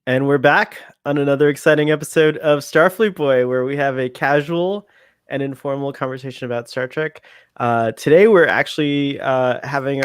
And we're back on another exciting episode of Starfleet Boy, where we have a casual and informal conversation about Star Trek. Today, we're actually having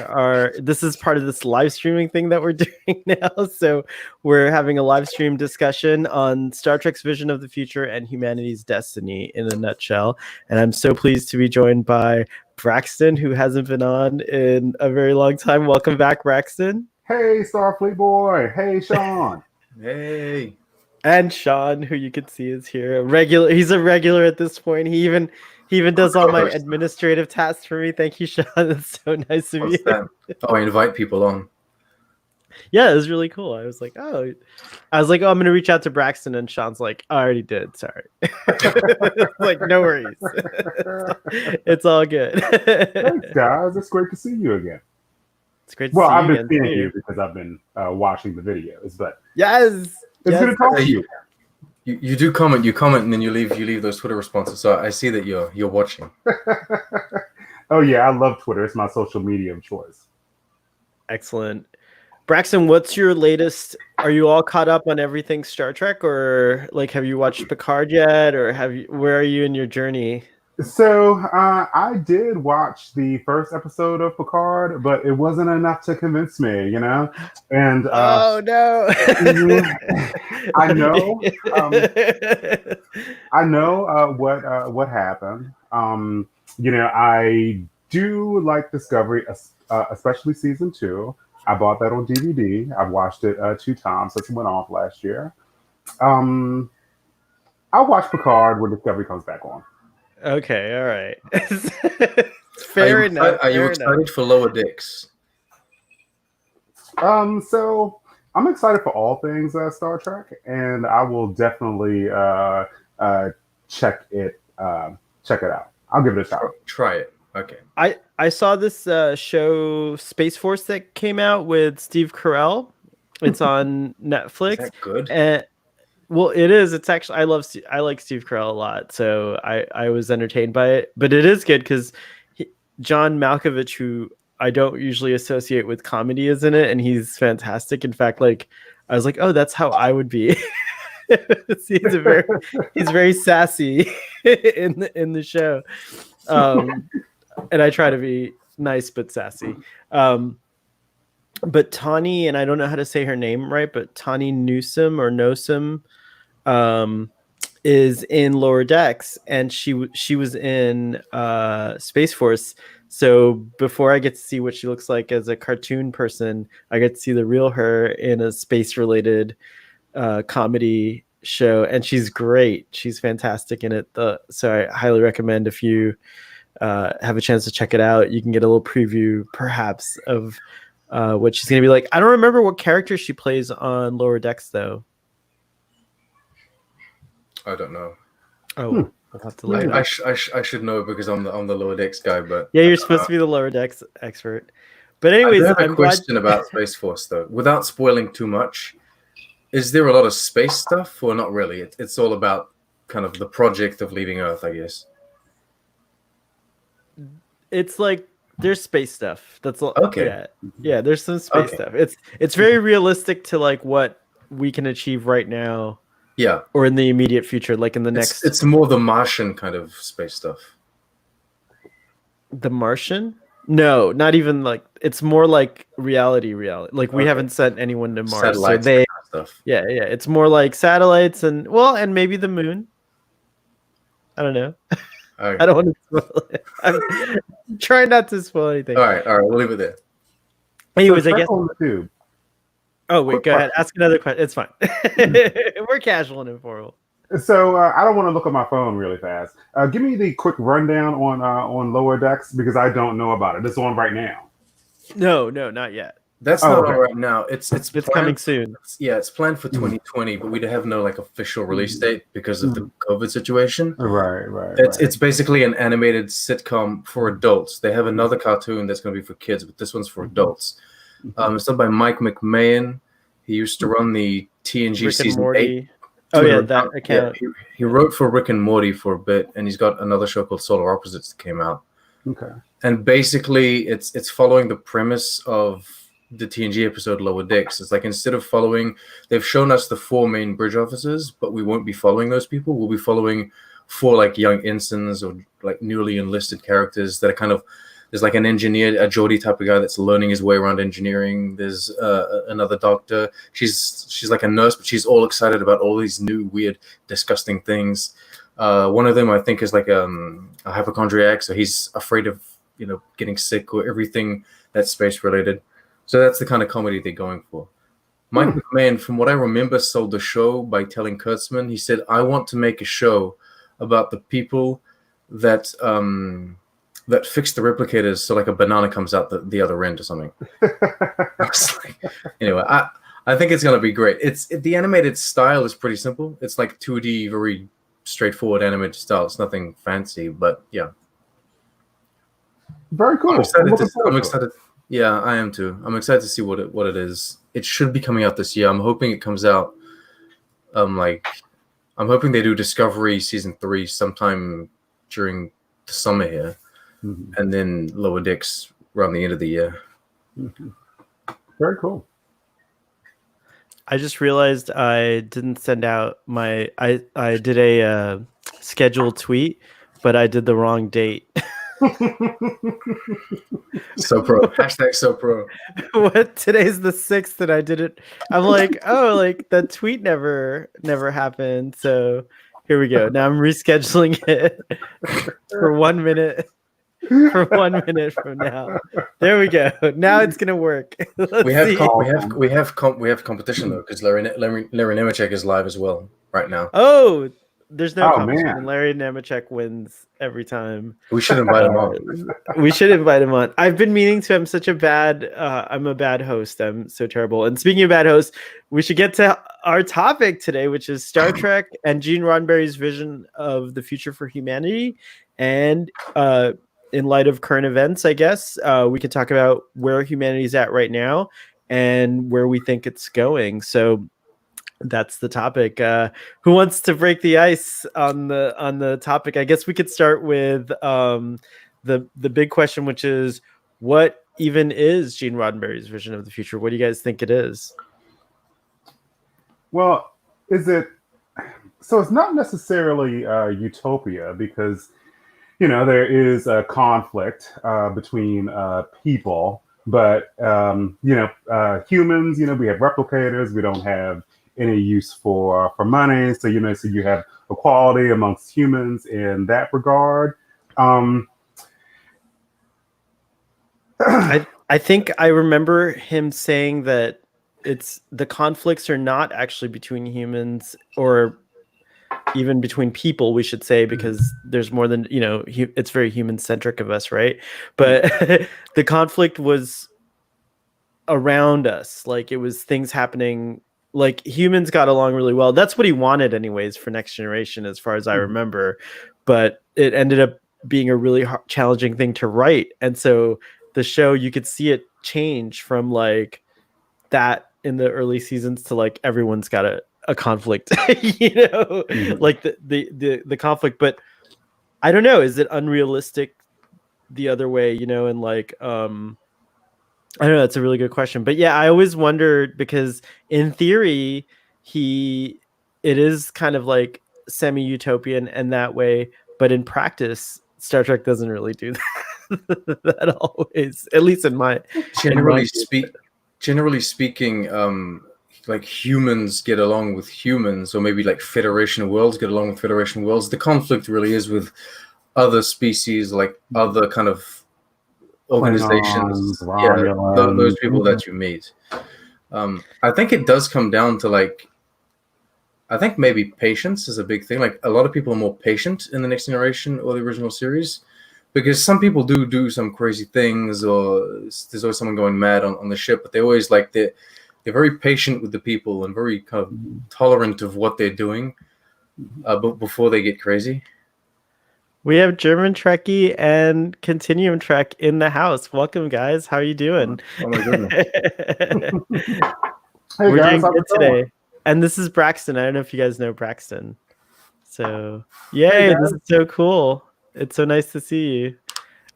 this is part of this live streaming thing that we're doing now. So we're having a live stream discussion on Star Trek's vision of the future and humanity's destiny in a nutshell. And I'm so pleased to be joined by Braxton, who hasn't been on in a very long time. Welcome back, Braxton. Hey, Starfleet Boy. Hey, Sean. Hey. And Sean, who you can see is here, he's a regular at this point. He even does all my administrative tasks for me. Thank you, Sean. It's so nice of you. Oh, I invite people on. Yeah, it was really cool. I was like, oh, I'm gonna reach out to Braxton, and Sean's like, I already did. Sorry. Like, no worries. It's all good. Thanks, guys. It's great to see you again. It's great to see you. I've been seeing you because I've been watching the videos, but yes. It's good to talk to you. You do comment, and then you leave those Twitter responses. So I see that you're watching. Oh yeah, I love Twitter. It's my social media of choice. Excellent. Braxton, what's your latest? Are you all caught up on everything Star Trek, or like have you watched Picard yet, or where are you in your journey? So I did watch the first episode of Picard, but it wasn't enough to convince me, you know. And oh no, I know, I know what happened. You know, I do like Discovery, especially season 2. I bought that on DVD. I've watched it 2 times since it went off last year. I'll watch Picard when Discovery comes back on. Okay, all right. Fair enough. Are you excited for Lower Decks? So I'm excited for all things Star Trek, and I will definitely check it out. I'll give it a shot. Try it. Okay. I saw this show Space Force that came out with Steve Carell. It's on Netflix. Is that good? Well, it is. It's actually I like Steve Carell a lot, so I was entertained by it. But it is good because John Malkovich, who I don't usually associate with comedy, is in it, and he's fantastic. In fact, like I was like, oh, that's how I would be. he's very sassy in the show, and I try to be nice but sassy. But Tawny, and I don't know how to say her name right, but Tawny Newsome or Nosum is in Lower Decks, and she was in Space Force. So before I get to see what she looks like as a cartoon person, I get to see the real her in a space-related comedy show, and she's great. She's fantastic in it. So I highly recommend if you have a chance to check it out. You can get a little preview, perhaps, of what she's gonna be like. I don't remember what character she plays on Lower Decks, though. I don't know. Oh, I'll have to look. I should know because I'm the Lower Decks guy. But yeah, you're supposed to be the Lower Decks expert. But anyways, I have a question about Space Force, though. Without spoiling too much, is there a lot of space stuff, or not really? It's all about kind of the project of leaving Earth, I guess. It's like there's space stuff. That's okay. Yeah. There's some space stuff. It's very realistic to like what we can achieve right now. Yeah. Or in the immediate future, like in the next. It's more the Martian kind of space stuff. The Martian? No, not even like. It's more like reality. Like we haven't sent anyone to Mars, satellites, so they. Kind of stuff. Yeah. It's more like satellites and maybe the moon. I don't know. Okay. I don't want to spoil it. I'm trying not to spoil anything. All right, we'll leave it there. Anyways, so I guess. Oh wait, go ahead. Ask another question. It's fine. We're casual and informal. So I don't want to look at my phone really fast. Give me the quick rundown on Lower Decks because I don't know about it. It's on right now. No, not yet. That's not on right now. It's coming soon. It's planned for 2020, but we have no like official release date because of the COVID situation. Right. It's basically an animated sitcom for adults. They have another cartoon that's going to be for kids, but this one's for adults. It's done by Mike McMahon. He used to run the TNG Rick season 8. Oh yeah, that account. Yeah, he wrote for Rick and Morty for a bit, and he's got another show called Solar Opposites that came out. Okay. And basically, it's following the premise of the TNG episode Lower Decks. It's like instead of following, they've shown us the 4 main bridge officers, but we won't be following those people. We'll be following 4 like young ensigns or like newly enlisted characters that are kind of, there's like an engineer, a Geordie type of guy that's learning his way around engineering. There's another doctor. She's like a nurse, but she's all excited about all these new, weird, disgusting things. One of them, I think, is like a hypochondriac, so he's afraid of getting sick or everything that's space related. So that's the kind of comedy they're going for. Mike McMahon, from what I remember, sold the show by telling Kurtzman, he said, "I want to make a show about the people that that fix the replicators, so like a banana comes out the other end or something." Anyway, I think it's gonna be great. The animated style is pretty simple. It's like 2D, very straightforward animated style. It's nothing fancy, but yeah. Very cool. I'm excited. Yeah, I am too. I'm excited to see what it is. It should be coming out this year. I'm hoping it comes out. I'm hoping they do Discovery season 3 sometime during the summer here, and then Lower Decks around the end of the year. Very cool. I just realized I didn't send out my. I did a scheduled tweet, but I did the wrong date. So pro. Hashtag so pro. What? Today's the 6th, and I did it. I'm like, oh, like that tweet never happened. So here we go. Now I'm rescheduling it for 1 minute. For 1 minute from now. There we go. Now it's gonna work. We have competition though, because Larry Nemechek is live as well right now. Oh, there's no competition. Man. Larry Nemechek wins every time. We should invite him on. We should invite him on. I've been meaning to. I'm such a bad. I'm a bad host. I'm so terrible. And speaking of bad hosts, we should get to our topic today, which is Star Trek and Gene Roddenberry's vision of the future for humanity. And in light of current events, I guess we could talk about where humanity's at right now and where we think it's going. So that's the topic. Who wants to break the ice on the topic? I guess we could start with the big question, which is, what even is Gene Roddenberry's vision of the future? What do you guys think it is? Well, so it's not necessarily utopia, because there is a conflict between people, but humans, we have replicators. We don't have any use for money, so so you have equality amongst humans in that regard. I think I remember him saying that the conflicts are not actually between humans, or even between people, we should say, because there's more than, it's very human centric of us, right? But the conflict was around us. Like, it was things happening. Like, humans got along really well. That's what he wanted anyways for Next Generation, as far as I remember. But it ended up being a really challenging thing to write. And so the show, you could see it change from like that in the early seasons to like everyone's got a conflict, like the conflict. But I don't know, is it unrealistic the other way, and like I don't know, that's a really good question. But yeah, I always wondered, because in theory it is kind of like semi-utopian and that way, but in practice Star Trek doesn't really do that always, at least in my generally speaking, like humans get along with humans, or maybe like Federation worlds get along with Federation worlds. The conflict really is with other species, like other kind of organizations, those people that you meet. I think it does come down to like, I think maybe patience is a big thing. Like, a lot of people are more patient in the Next Generation or the original series, because some people do some crazy things, or there's always someone going mad on the ship, but they always like they're very patient with the people and very kind of tolerant of what they're doing, but before they get crazy. We have German Trekkie and Continuum Trek in the house. Welcome, guys. How are you doing? Oh my goodness. Hey, We're guys, doing good today. And this is Braxton. I don't know if you guys know Braxton. So, yay, this is so cool. It's so nice to see you.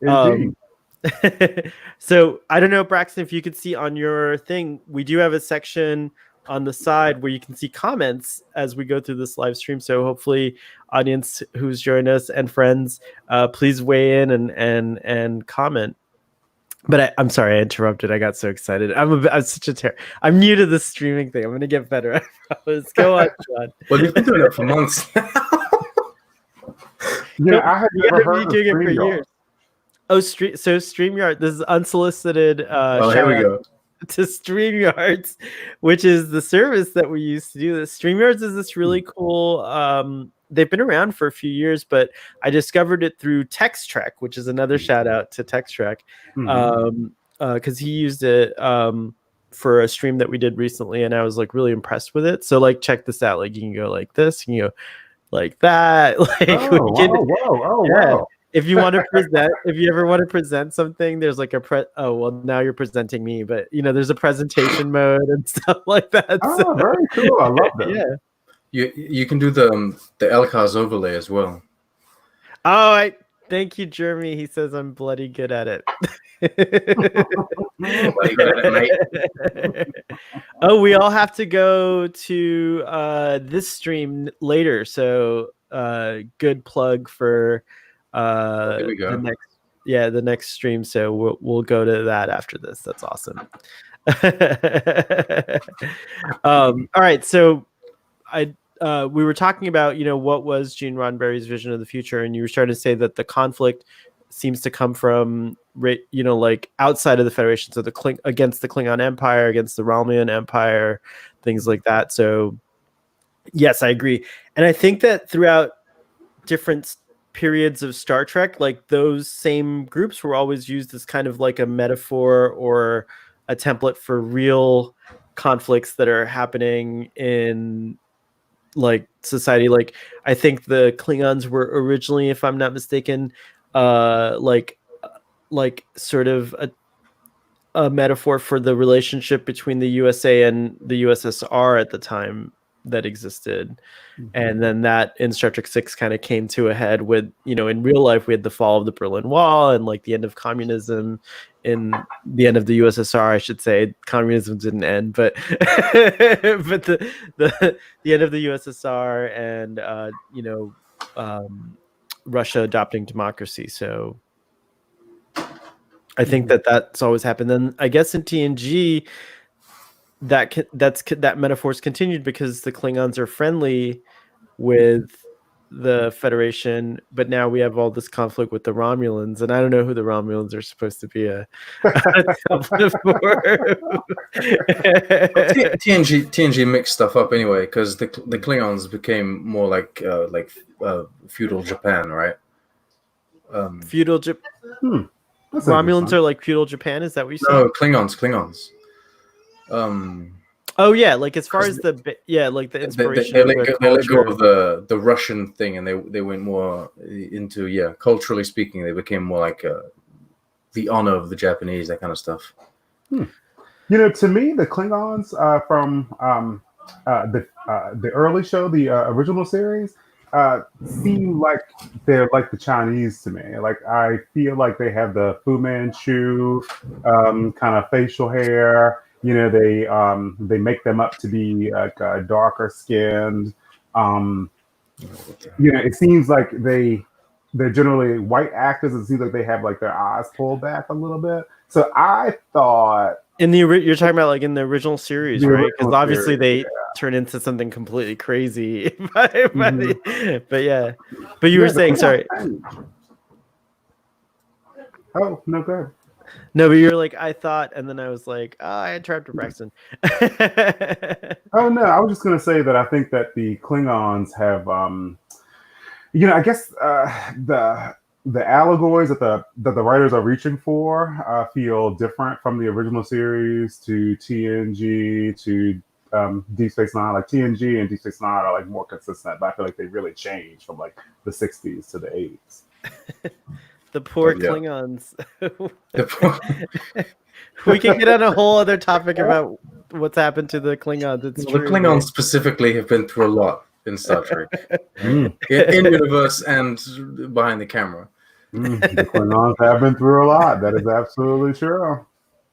Indeed. So I don't know, Braxton, if you could see on your thing, we do have a section on the side where you can see comments as we go through this live stream. So hopefully, audience who's joined us and friends, please weigh in and comment. But I'm sorry I interrupted. I got so excited. I'm such a I'm new to this streaming thing. I'm gonna get better. I promise. Go on, John. Well, you've been doing it for months. I had never heard of doing it for StreamYard. years. Oh, so StreamYard. This is unsolicited. Oh, here we go. To StreamYards, which is the service that we use to do this. StreamYards is this really cool. They've been around for a few years, but I discovered it through TextTrek, which is another shout out to TextTrek, because he used it for a stream that we did recently, and I was like really impressed with it. So like, check this out. Like, you can go like this, you can go like that. Like, Wow. If you want to present, if you ever want to present something, there's like now you're presenting me, but there's a presentation mode and stuff like that. Oh, very cool. I love that. Yeah. You can do the LCARS overlay as well. Oh, thank you, Jeremy. He says I'm bloody good at it. Bloody good at it, mate. Oh, we all have to go to this stream later. So good plug for Here we go. the next stream. So we'll go to that after this. That's awesome. All right. So we were talking about, what was Gene Roddenberry's vision of the future, and you were starting to say that the conflict seems to come from, like outside of the Federation, so against the Klingon Empire, against the Romulan Empire, things like that. So, yes, I agree, and I think that throughout different periods of Star Trek, like those same groups were always used as kind of like a metaphor or a template for real conflicts that are happening in like society. Like I think the Klingons were originally, if I'm not mistaken, like sort of a metaphor for the relationship between the USA and the USSR at the time that existed. And then that in Star Trek 6 kind of came to a head with, in real life, we had the fall of the Berlin Wall and like the end of communism, in the end of the USSR, I should say. Communism didn't end, but but the end of the USSR and Russia adopting democracy. So I think that's always happened. Then I guess in TNG, that metaphor's continued because the Klingons are friendly with the Federation, but now we have all this conflict with the Romulans, and I don't know who the Romulans are supposed to be a template for. TNG mixed stuff up anyway, because the Klingons became more like feudal Japan, right? Feudal Japan. Romulans are like feudal Japan. Is that what you said? No, Klingons. Oh yeah, like as far as the inspiration. They let go of the Russian thing, and they went more into culturally speaking, they became more like the honor of the Japanese, that kind of stuff. To me, the Klingons from the early show, the original series, seem like they're like the Chinese to me. Like I feel like they have the Fu Manchu kind of facial hair. They make them up to be like darker skinned. It seems like they're generally white actors. It seems like they have like their eyes pulled back a little bit. So I thought you're talking about like in the original series, right? Because obviously they turn into something completely crazy. But you were saying, sorry. Oh no, good. No, but you're like, I thought, and then I was like, I interrupted Braxton. Oh no, I was just gonna say that I think that the Klingons have, I guess the allegories that the writers are reaching for feel different from the original series to TNG to Deep Space Nine. Like TNG and Deep Space Nine are like more consistent, but I feel like they really changed from like the 60s to the 80s. The poor Klingons. We can get on a whole other topic about what's happened to the Klingons. The Klingons specifically have been through a lot in Star Trek, in universe and behind the camera. The Klingons have been through a lot. That is absolutely true.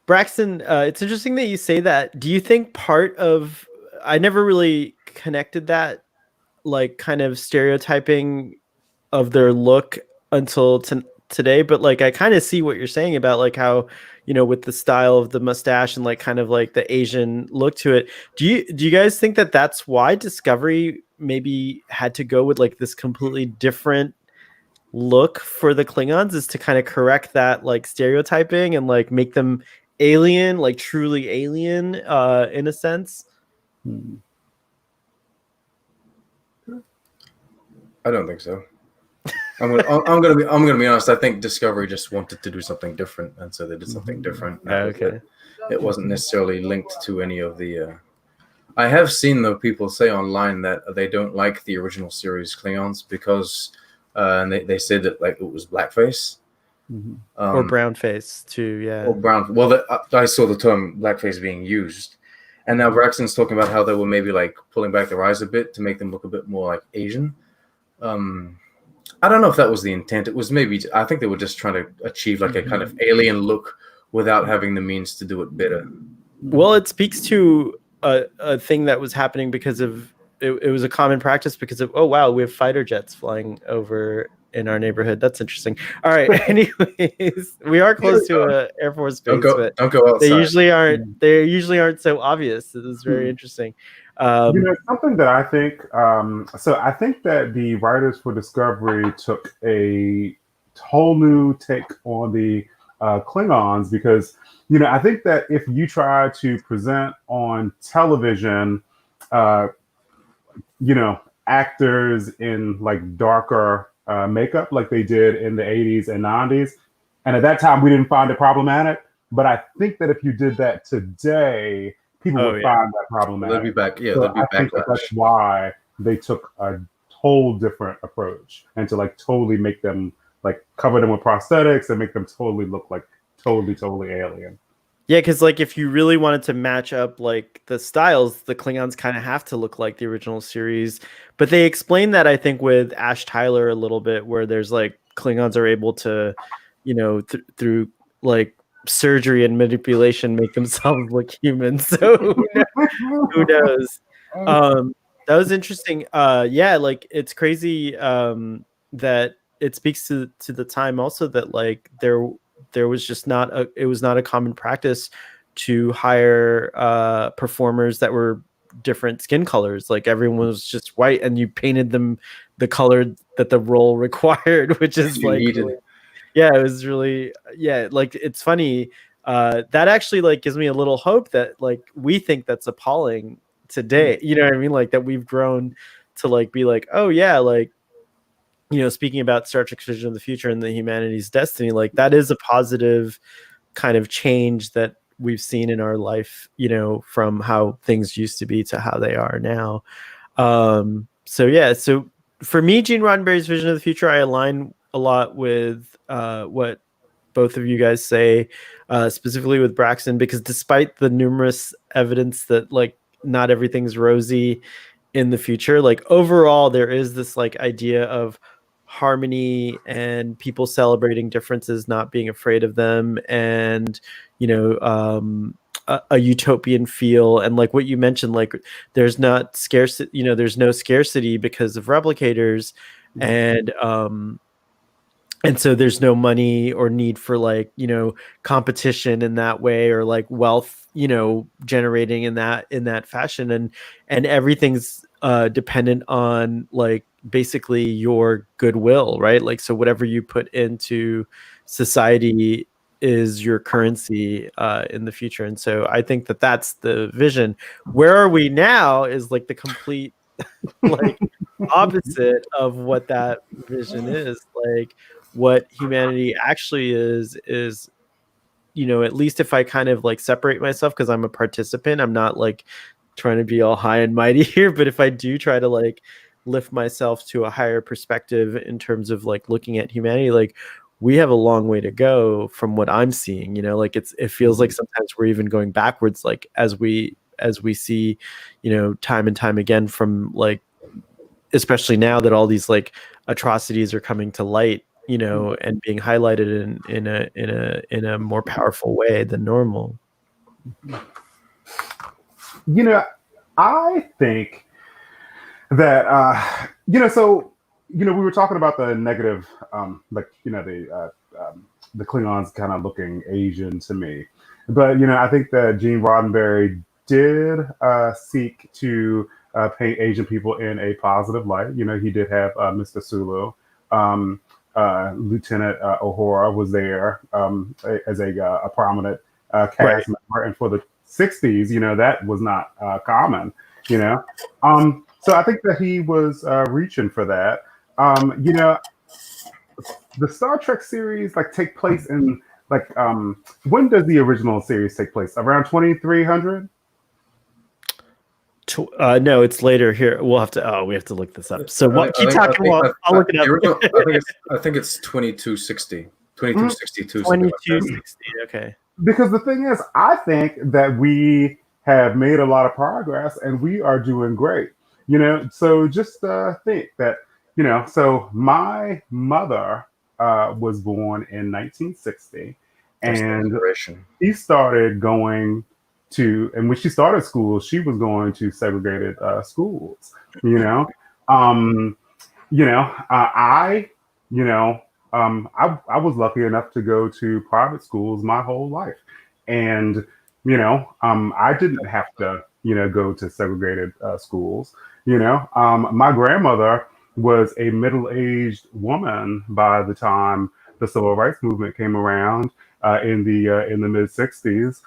Braxton, it's interesting that you say that. Do you think part of I never really connected that like kind of stereotyping of their look until today, but like I kind of see what you're saying about like how, with the style of the mustache and like kind of like the Asian look to it. Do you guys think that that's why Discovery maybe had to go with like this completely different look for the Klingons, is to kind of correct that like stereotyping and like make them alien, like truly alien in a sense? Hmm. I don't think so. I'm gonna be honest. I think Discovery just wanted to do something different, and so they did something different. Okay. It wasn't necessarily linked to any of the. I have seen though people say online that they don't like the original series Klingons because, and they said that like it was blackface. Or brown face too, yeah. Or brown. Well, I saw the term blackface being used, and now Braxton's talking about how they were maybe like pulling back their eyes a bit to make them look a bit more like Asian. I don't know if that was the intent. It was maybe, I think they were just trying to achieve like a kind of alien look without having the means to do it better. Well, it speaks to a thing that was happening because of it was a common practice because of, oh wow, we have fighter jets flying over in our neighborhood. That's interesting. All right. Anyways, we are close to a Air Force base, but don't go outside. They usually aren't so obvious. It is very interesting. Something that I think, so I think that the writers for Discovery took a whole new take on the Klingons because, I think that if you try to present on television, actors in like darker makeup like they did in the 80s and 90s, and at that time we didn't find it problematic, but I think that if you did that today, people would find that problematic. They'll be back. Yeah, so they'll be I think that's why they took a whole different approach and to like totally make them like cover them with prosthetics and make them totally look like totally alien. Yeah, because like if you really wanted to match up like the styles, the Klingons kind of have to look like the original series. But they explain that I think with Ash Tyler a little bit, where there's like Klingons are able to, through like surgery and manipulation make themselves look human. So who knows? That was interesting. Yeah, like it's crazy that it speaks to the time also that like there was just not a common practice to hire performers that were different skin colors. Like everyone was just white and you painted them the color that the role required, which is like yeah, it was really, yeah, like it's funny. That actually like gives me a little hope that like we think that's appalling today. You know what I mean? Like that we've grown to like be like, oh yeah, like, speaking about Star Trek Vision of the Future and the humanity's destiny, like that is a positive kind of change that we've seen in our life, from how things used to be to how they are now. So yeah, so for me, Gene Roddenberry's Vision of the Future, I align a lot with what both of you guys say, specifically with Braxton, because despite the numerous evidence that like not everything's rosy in the future, like overall there is this like idea of harmony and people celebrating differences, not being afraid of them, and a utopian feel. And like what you mentioned, like there's not scarcity, there's no scarcity because of replicators, and so there's no money or need for like competition in that way, or like wealth generating in that fashion, and everything's dependent on like basically your goodwill, right? Like so whatever you put into society is your currency in the future. And so I think that that's the vision. Where are we now is like the complete like opposite of what that vision is. Like what humanity actually is at least if I kind of like separate myself, because I'm a participant, I'm not like trying to be all high and mighty here, but if I do try to like lift myself to a higher perspective in terms of like looking at humanity, like we have a long way to go from what I'm seeing. Like it feels like sometimes we're even going backwards, like as we see time and time again, from like especially now that all these like atrocities are coming to light, and being highlighted in a more powerful way than normal. I think that we were talking about the negative, the Klingons kind of looking Asian to me, but I think that Gene Roddenberry did seek to paint Asian people in a positive light. He did have Mr. Sulu. Lieutenant O'Hara was there as a prominent cast member, and for the 60s, that was not common. So I think that he was reaching for that. The Star Trek series take place in when does the original series take place? Around 2300? No, it's later. Here we have to look this up. So keep talking while I'll look it up. I think it's 2260. 2262. 2260. Okay. Because the thing is, I think that we have made a lot of progress and we are doing great. So just think that, so my mother was born in 1960, and she started going to, and when she started school, she was going to segregated schools. I was lucky enough to go to private schools my whole life, and I didn't have to go to segregated schools. My grandmother was a middle-aged woman by the time the civil rights movement came around in the mid 60s.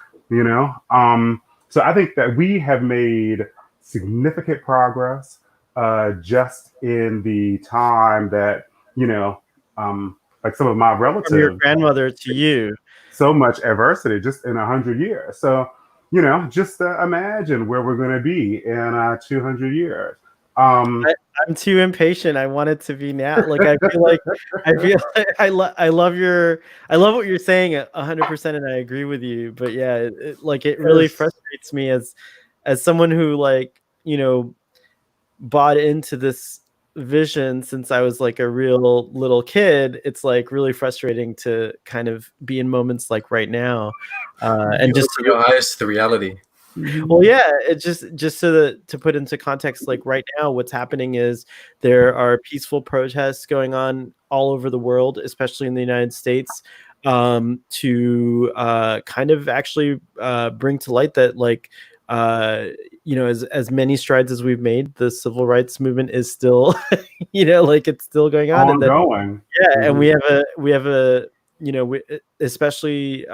So I think that we have made significant progress just in the time that some of my relatives, from your grandmother to you, so much adversity just in 100 years. So just imagine where we're going to be in 200 years. I'm too impatient. I want it to be now. I love what you're saying 100%, and I agree with you. But yeah, it really frustrates me as someone who bought into this vision since I was a real little kid. It's really frustrating to kind of be in moments like right now, and just your eyes to the reality. Well, yeah, it just so that to put into context, right now, what's happening is there are peaceful protests going on all over the world, especially in the United States, to kind of actually bring to light that as many strides as we've made, the civil rights movement is still, it's still going on. Ongoing. And we have a especially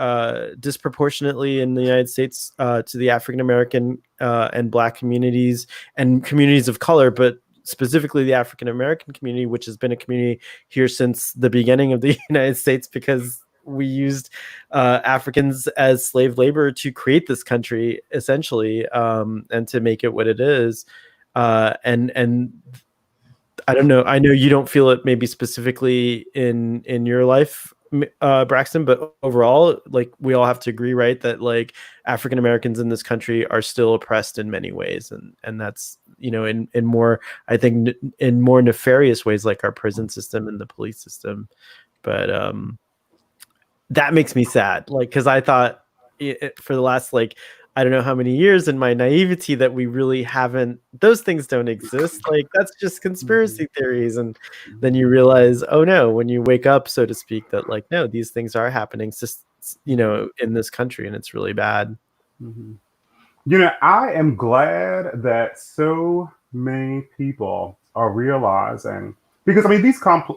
disproportionately in the United States to the African American and Black communities and communities of color, but specifically the African American community, which has been a community here since the beginning of the United States, because we used Africans as slave labor to create this country, essentially, and to make it what it is. And I don't know. I know you don't feel it maybe specifically in your life, Braxton, but overall, we all have to agree, right, that African Americans in this country are still oppressed in many ways, and that's in more, I think, in more nefarious ways, like our prison system and the police system. But that makes me sad, because I thought for the last I don't know how many years in my naivety that we really haven't, those things don't exist. That's just conspiracy theories. And then you realize, oh no, when you wake up, so to speak, that no, these things are happening, in this country, and it's really bad. I am glad that so many people are realizing, because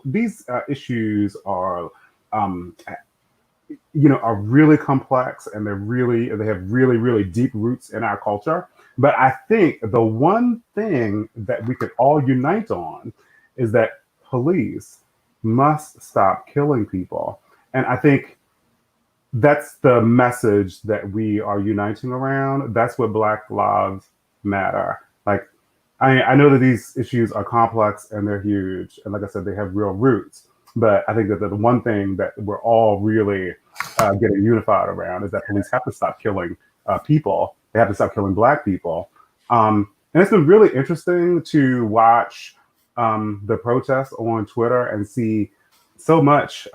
these issues are, are really complex, and they have really, really deep roots in our culture. But I think the one thing that we could all unite on is that police must stop killing people. And I think that's the message that we are uniting around. That's what Black Lives Matter. I know that these issues are complex and they're huge. And like I said, they have real roots. But I think that the one thing that we're all really getting unified around is that police have to stop killing people. They have to stop killing Black people. And it's been really interesting to watch the protests on Twitter and see so much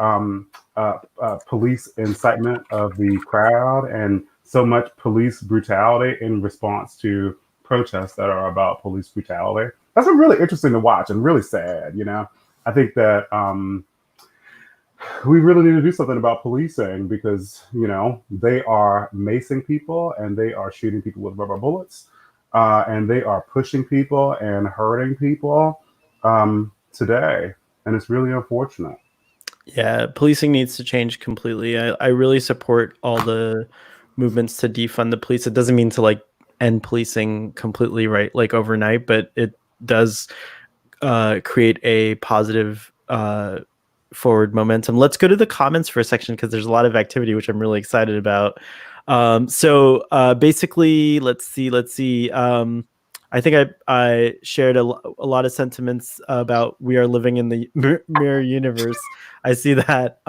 police incitement of the crowd and so much police brutality in response to protests that are about police brutality. That's been really interesting to watch and really sad. I think that we really need to do something about policing because they are macing people and they are shooting people with rubber bullets, and they are pushing people and hurting people today, and it's really unfortunate. Yeah, policing needs to change completely. I really support all the movements to defund the police. It doesn't mean to like end policing completely, right? Like overnight, but it does create a positive forward momentum. Let's go to the comments for a section because there's a lot of activity, which I'm really excited about. So basically, let's see. I think I shared a lot of sentiments about we are living in the mirror universe. I see that.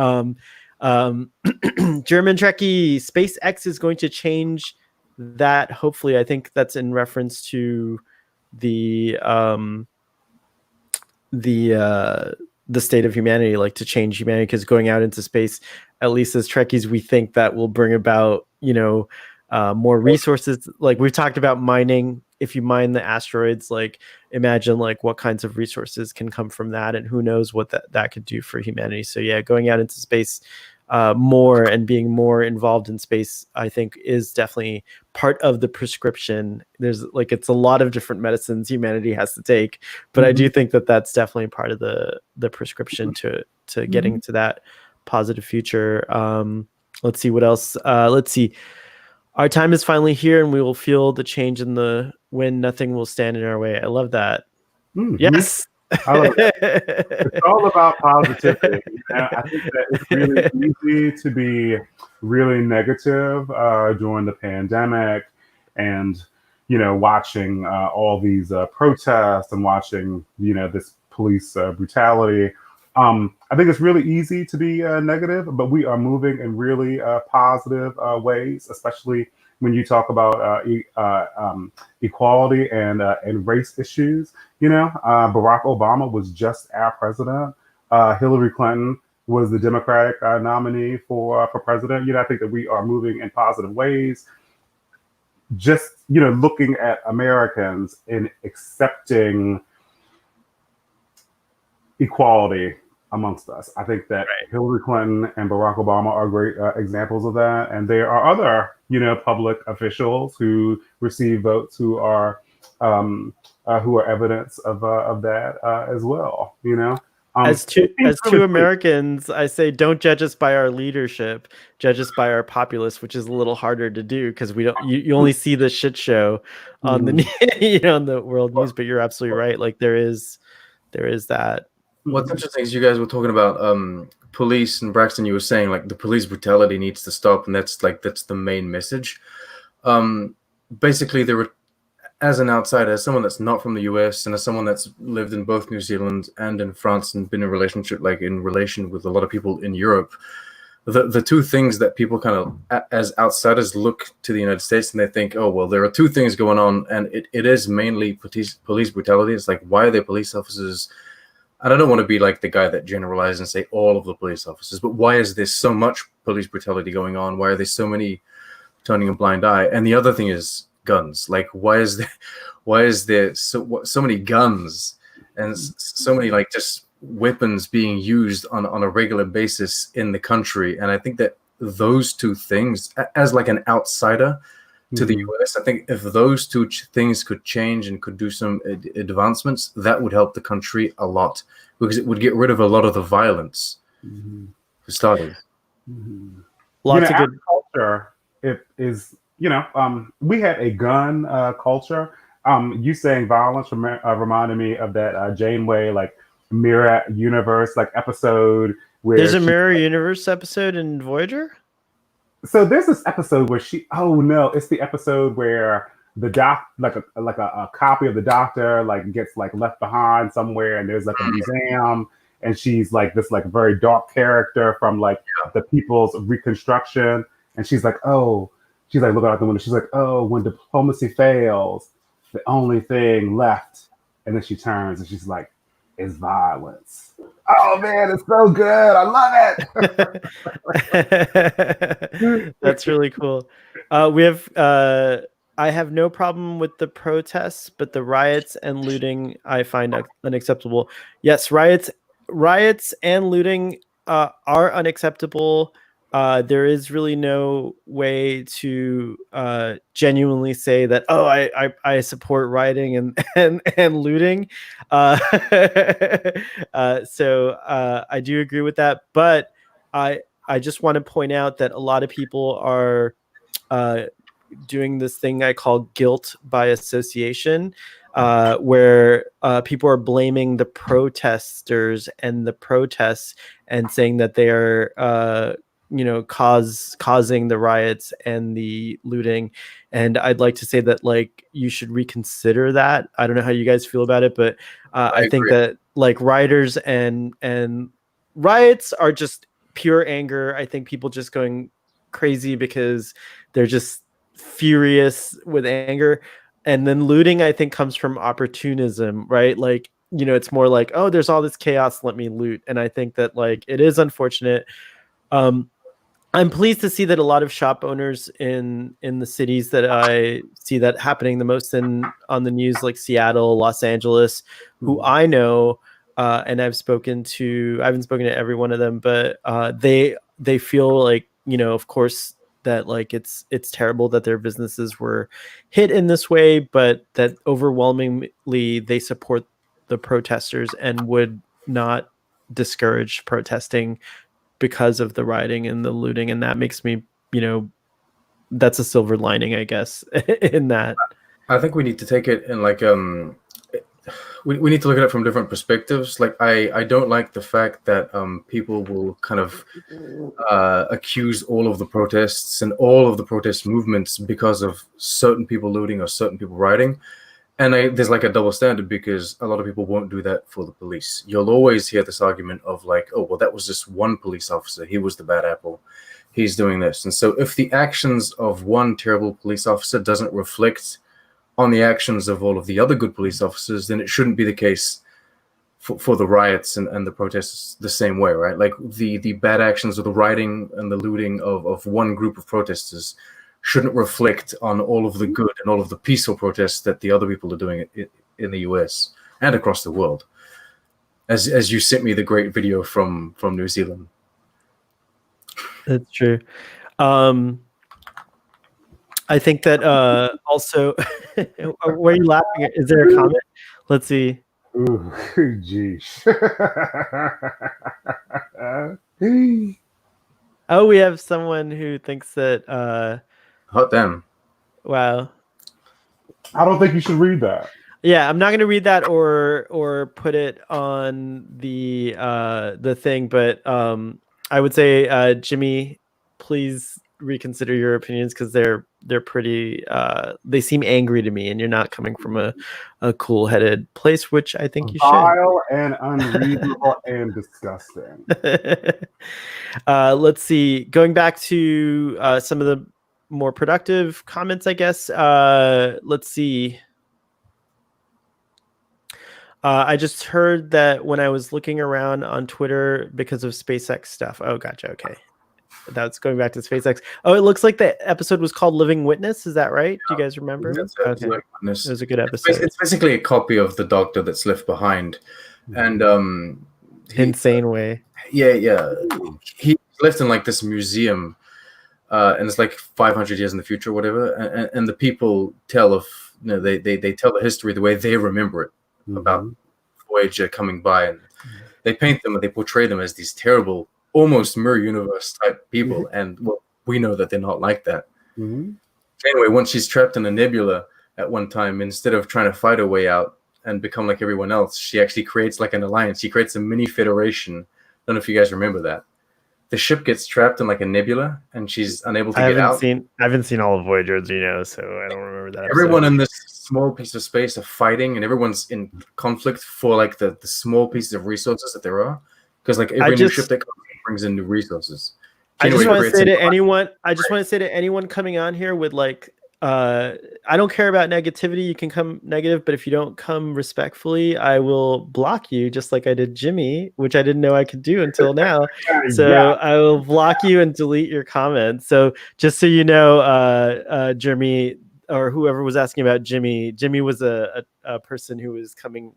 German Trekkie, SpaceX is going to change that. Hopefully, I think that's in reference to the state of humanity, like to change humanity, because going out into space, at least as Trekkies, we think that will bring about more resources. Like we've talked about mining. If you mine the asteroids, like imagine like what kinds of resources can come from that, and who knows what that could do for humanity. So yeah, going out into space more and being more involved in space, I think, is definitely part of the prescription. There's like, it's a lot of different medicines humanity has to take, but I do think that that's definitely part of the prescription to getting to that positive future. Let's see what else. Let's see. Our time is finally here, and we will feel the change in the wind. Nothing will stand in our way. I love that. Yes. I love it. It's all about positivity. I think that it's really easy to be really negative during the pandemic, and watching all these protests and watching this police brutality. I think it's really easy to be negative, but we are moving in really positive ways, especially when you talk about equality and race issues. Barack Obama was just our president. Hillary Clinton was the Democratic nominee for president. I think that we are moving in positive ways. Just looking at Americans and accepting equality amongst us. I think that Hillary Clinton and Barack Obama are great examples of that. And there are other, public officials who receive votes who are evidence of that as well. As two Americans, I say don't judge us by our leadership, judge us by our populace, which is a little harder to do because we don't. You only see the shit show on the on the world news. But you're absolutely right. Like there is that. What's interesting is you guys were talking about police, and Braxton, you were saying like the police brutality needs to stop, and that's the main message. Basically, there were, as an outsider, as someone that's not from the US, and as someone that's lived in both New Zealand and in France and been in relation with a lot of people in Europe, the two things that people kind of, as outsiders, look to the United States and they think, oh, well, there are two things going on, and it is mainly police brutality. It's like, why are there police officers? And I don't want to be like the guy that generalizes and say all of the police officers, but why is there so much police brutality going on? Why are there so many turning a blind eye? And the other thing is guns. Like, why is there so many guns and so many like just weapons being used on a regular basis in the country? And I think that those two things, as like an outsider to the US, I think if those two things could change and could do some advancements, that would help the country a lot, because it would get rid of a lot of the violence for starters. Lots of good culture. It is, we had a gun culture. You saying violence reminded me of that Janeway like mirror universe like episode where there's a mirror universe episode in Voyager. So there's this episode where it's the episode where the a copy of the Doctor like gets like left behind somewhere, and there's like a museum, and she's like this like very dark character from like the people's reconstruction, and she's like looking out the window, she's like, oh, when diplomacy fails, the only thing left, and then she turns and she's like, is violence. Oh man, it's so good. I love it. That's really cool. We have I have no problem with the protests, but the riots and looting I find unacceptable. Yes, riots and looting are unacceptable. There is really no way to genuinely say that, oh, I support rioting and looting. So I do agree with that, but I just want to point out that a lot of people are uh, doing this thing I call guilt by association, where people are blaming the protesters and the protests and saying that they are, causing the riots and the looting. And I'd like to say that, like, you should reconsider that. I don't know how you guys feel about it, but I think that, like, rioters and riots are just pure anger. I think people just going crazy because they're just furious with anger. And then looting, I think, comes from opportunism, right? Like, it's more like, oh, there's all this chaos, let me loot. And I think that, like, it is unfortunate. I'm pleased to see that a lot of shop owners in the cities that I see that happening the most on the news, like Seattle, Los Angeles, who I know, and I haven't spoken to every one of them, but they feel like, of course, that, like, it's terrible that their businesses were hit in this way, but that overwhelmingly they support the protesters and would not discourage protesting because of the rioting and the looting. And that makes me, that's a silver lining, I guess, in that. I think we need to take it in like we need to look at it from different perspectives. Like I don't like the fact that people will kind of accuse all of the protests and all of the protest movements because of certain people looting or certain people rioting. And there's like a double standard because a lot of people won't do that for the police. You'll always hear this argument of like, oh, well, that was just one police officer. He was the bad apple. He's doing this. And so if the actions of one terrible police officer doesn't reflect on the actions of all of the other good police officers, then it shouldn't be the case for the riots and the protests the same way, right? Like the bad actions of the rioting and the looting of one group of protesters shouldn't reflect on all of the good and all of the peaceful protests that the other people are doing in the US and across the world. As you sent me the great video from New Zealand. That's true. I think that also, where are you laughing at? Is there a comment? Let's see. Ooh, geez. Oh, we have someone who thinks that Hot damn. Wow. I don't think you should read that. Yeah, I'm not going to read that or put it on the thing, but I would say, Jimmy, please reconsider your opinions, because they're pretty they seem angry to me, and you're not coming from a cool-headed place, which I think you should. Vile and unreasonable and disgusting. Let's see. Going back to some of the more productive comments, I guess. Let's see. I just heard that when I was looking around on Twitter because of SpaceX stuff. Oh, gotcha. Okay. That's going back to SpaceX. Oh, it looks like the episode was called Living Witness. Is that right? Do you guys remember? Okay. It was a good episode. It's basically a copy of The Doctor that's left behind. And insane way. Yeah. He's left in like this museum. And it's like 500 years in the future or whatever. And the people tell they tell the history the way they remember it. About Voyager coming by, and they paint them and they portray them as these terrible, almost mirror universe type people, and well, we know that they're not like that. Anyway, once she's trapped in a nebula at one time, instead of trying to fight her way out and become like everyone else, she actually creates like an alliance. She creates a mini federation. I don't know if you guys remember that. The ship gets trapped in like a nebula, and she's unable to get out. I haven't seen all of Voyager, so I don't remember that. Everyone in this small piece of space are fighting, and everyone's in conflict for like the small pieces of resources that there are, because like every new ship that comes brings in new resources. I just want to say to anyone coming on here with like I don't care about negativity. You can come negative, but if you don't come respectfully, I will block you, just like I did Jimmy, which I didn't know I could do until now. So Yeah. I will block you and delete your comments. So just so you know, Jeremy, or whoever was asking about Jimmy was a person who was coming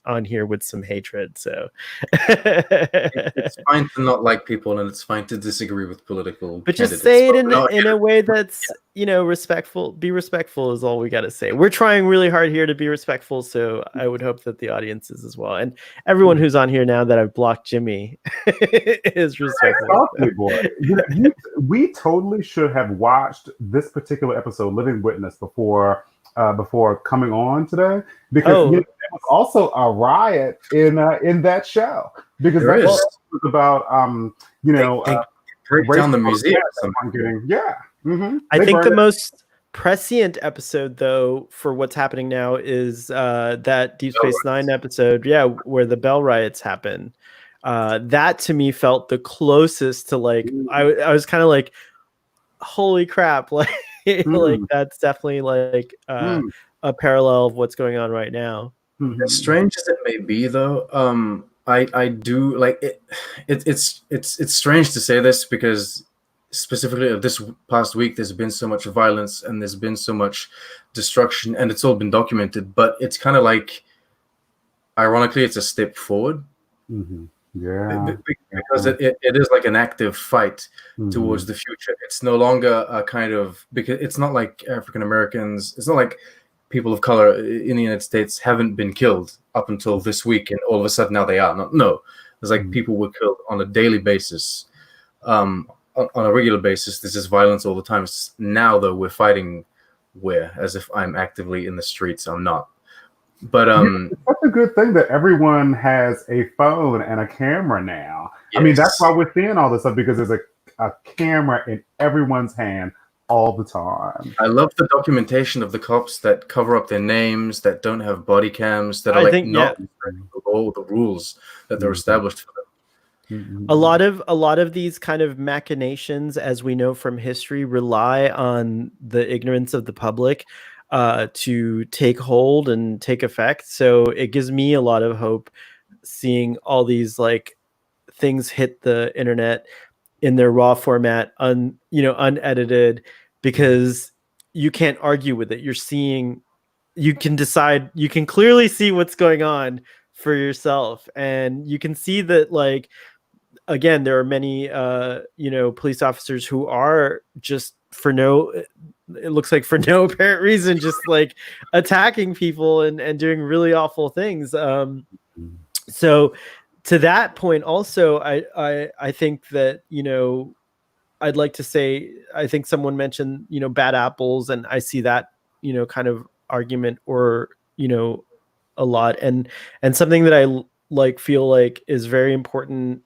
on here with some hatred. So It's fine to not like people, and it's fine to disagree with political but just candidates. say it But no, in a way that's, you know, respectful. Be respectful is all we got to say. We're trying really hard here to be respectful, so I would hope that the audience is as well, and everyone who's on here now that I've blocked Jimmy is respectful. Starfleet boy. We totally should have watched this particular episode, Living Witness, before coming on today, because there was also a riot in that show, because there that is. show was about they break down the museum. I think the most prescient episode, though, for what's happening now is that Deep Space Nine episode, where the Bell riots happen. That to me felt the closest to like I was kind of like, holy crap, like like that's definitely like a parallel of what's going on right now. As strange as it may be, though, I do like it. It's strange to say this, because specifically this past week there's been so much violence and there's been so much destruction, and it's all been documented. But it's kind of like, ironically, it's a step forward. Yeah, because it is like an active fight towards the future. It's no longer a kind of, because it's not like African Americans, it's not like people of color in the United States haven't been killed up until this week, and all of a sudden now they are. No, there's like people were killed on a daily basis, on a regular basis. There's just violence all the time. It's now though we're fighting where, as if I'm actively in the streets. I'm not. But it's such a good thing that everyone has a phone and a camera now. Yes. I mean, that's why we're seeing all this stuff, because there's a camera in everyone's hand all the time. I love the documentation of the cops that cover up their names, that don't have body cams, that are not all the rules that they're established for them. A lot of these kind of machinations, as we know from history, rely on the ignorance of the public to take hold and take effect. So it gives me a lot of hope seeing all these like things hit the internet in their raw format, unedited, because you can't argue with it. You can decide, you can clearly see what's going on for yourself, and you can see that, like, again, there are many police officers who are just it looks like for no apparent reason, just like attacking people and doing really awful things. So to that point also, I think that, I'd like to say, I think someone mentioned, bad apples, and I see that, kind of argument, or, a lot, and something that I feel like is very important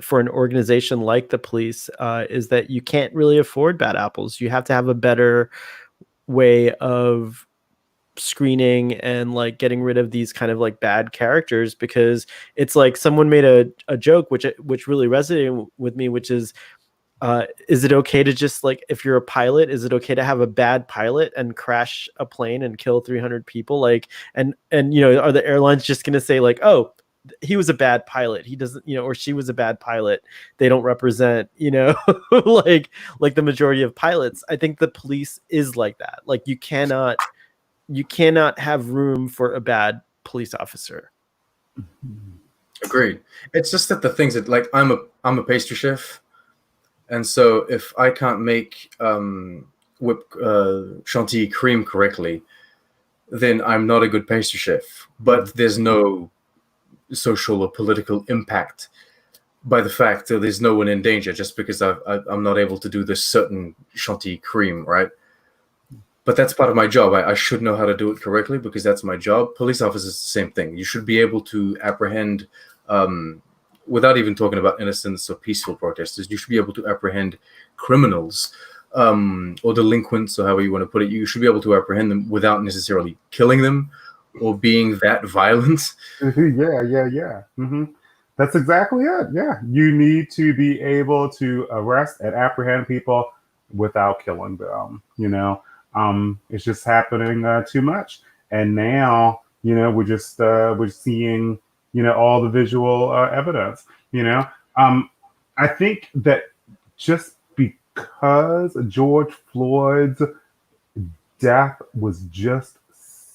for an organization like the police is that you can't really afford bad apples. You have to have a better way of screening and like getting rid of these kind of like bad characters, because it's like someone made a joke which really resonated with me, which is it okay to just, like, if you're a pilot, is it okay to have a bad pilot and crash a plane and kill 300 people? Like, and are the airlines just going to say like, oh, he was a bad pilot, he doesn't, or she was a bad pilot, they don't represent, like the majority of pilots? I think the police is like that. Like, you cannot have room for a bad police officer. Agreed. It's just that the things that, like, I'm a pastry chef, and so if I can't make whipped chantilly cream correctly, then I'm not a good pastry chef. But there's no social or political impact by the fact that there's no one in danger just because I'm not able to do this certain chantilly cream, right? But that's part of my job. I should know how to do it correctly because that's my job. Police officers, the same thing. You should be able to apprehend, without even talking about innocents or peaceful protesters, you should be able to apprehend criminals or delinquents, or however you want to put it. You should be able to apprehend them without necessarily killing them or being that violent. Yeah. That's exactly it. Yeah. You need to be able to arrest and apprehend people without killing them. It's just happening too much, and now we're seeing all the visual evidence. I think that just because George Floyd's death was just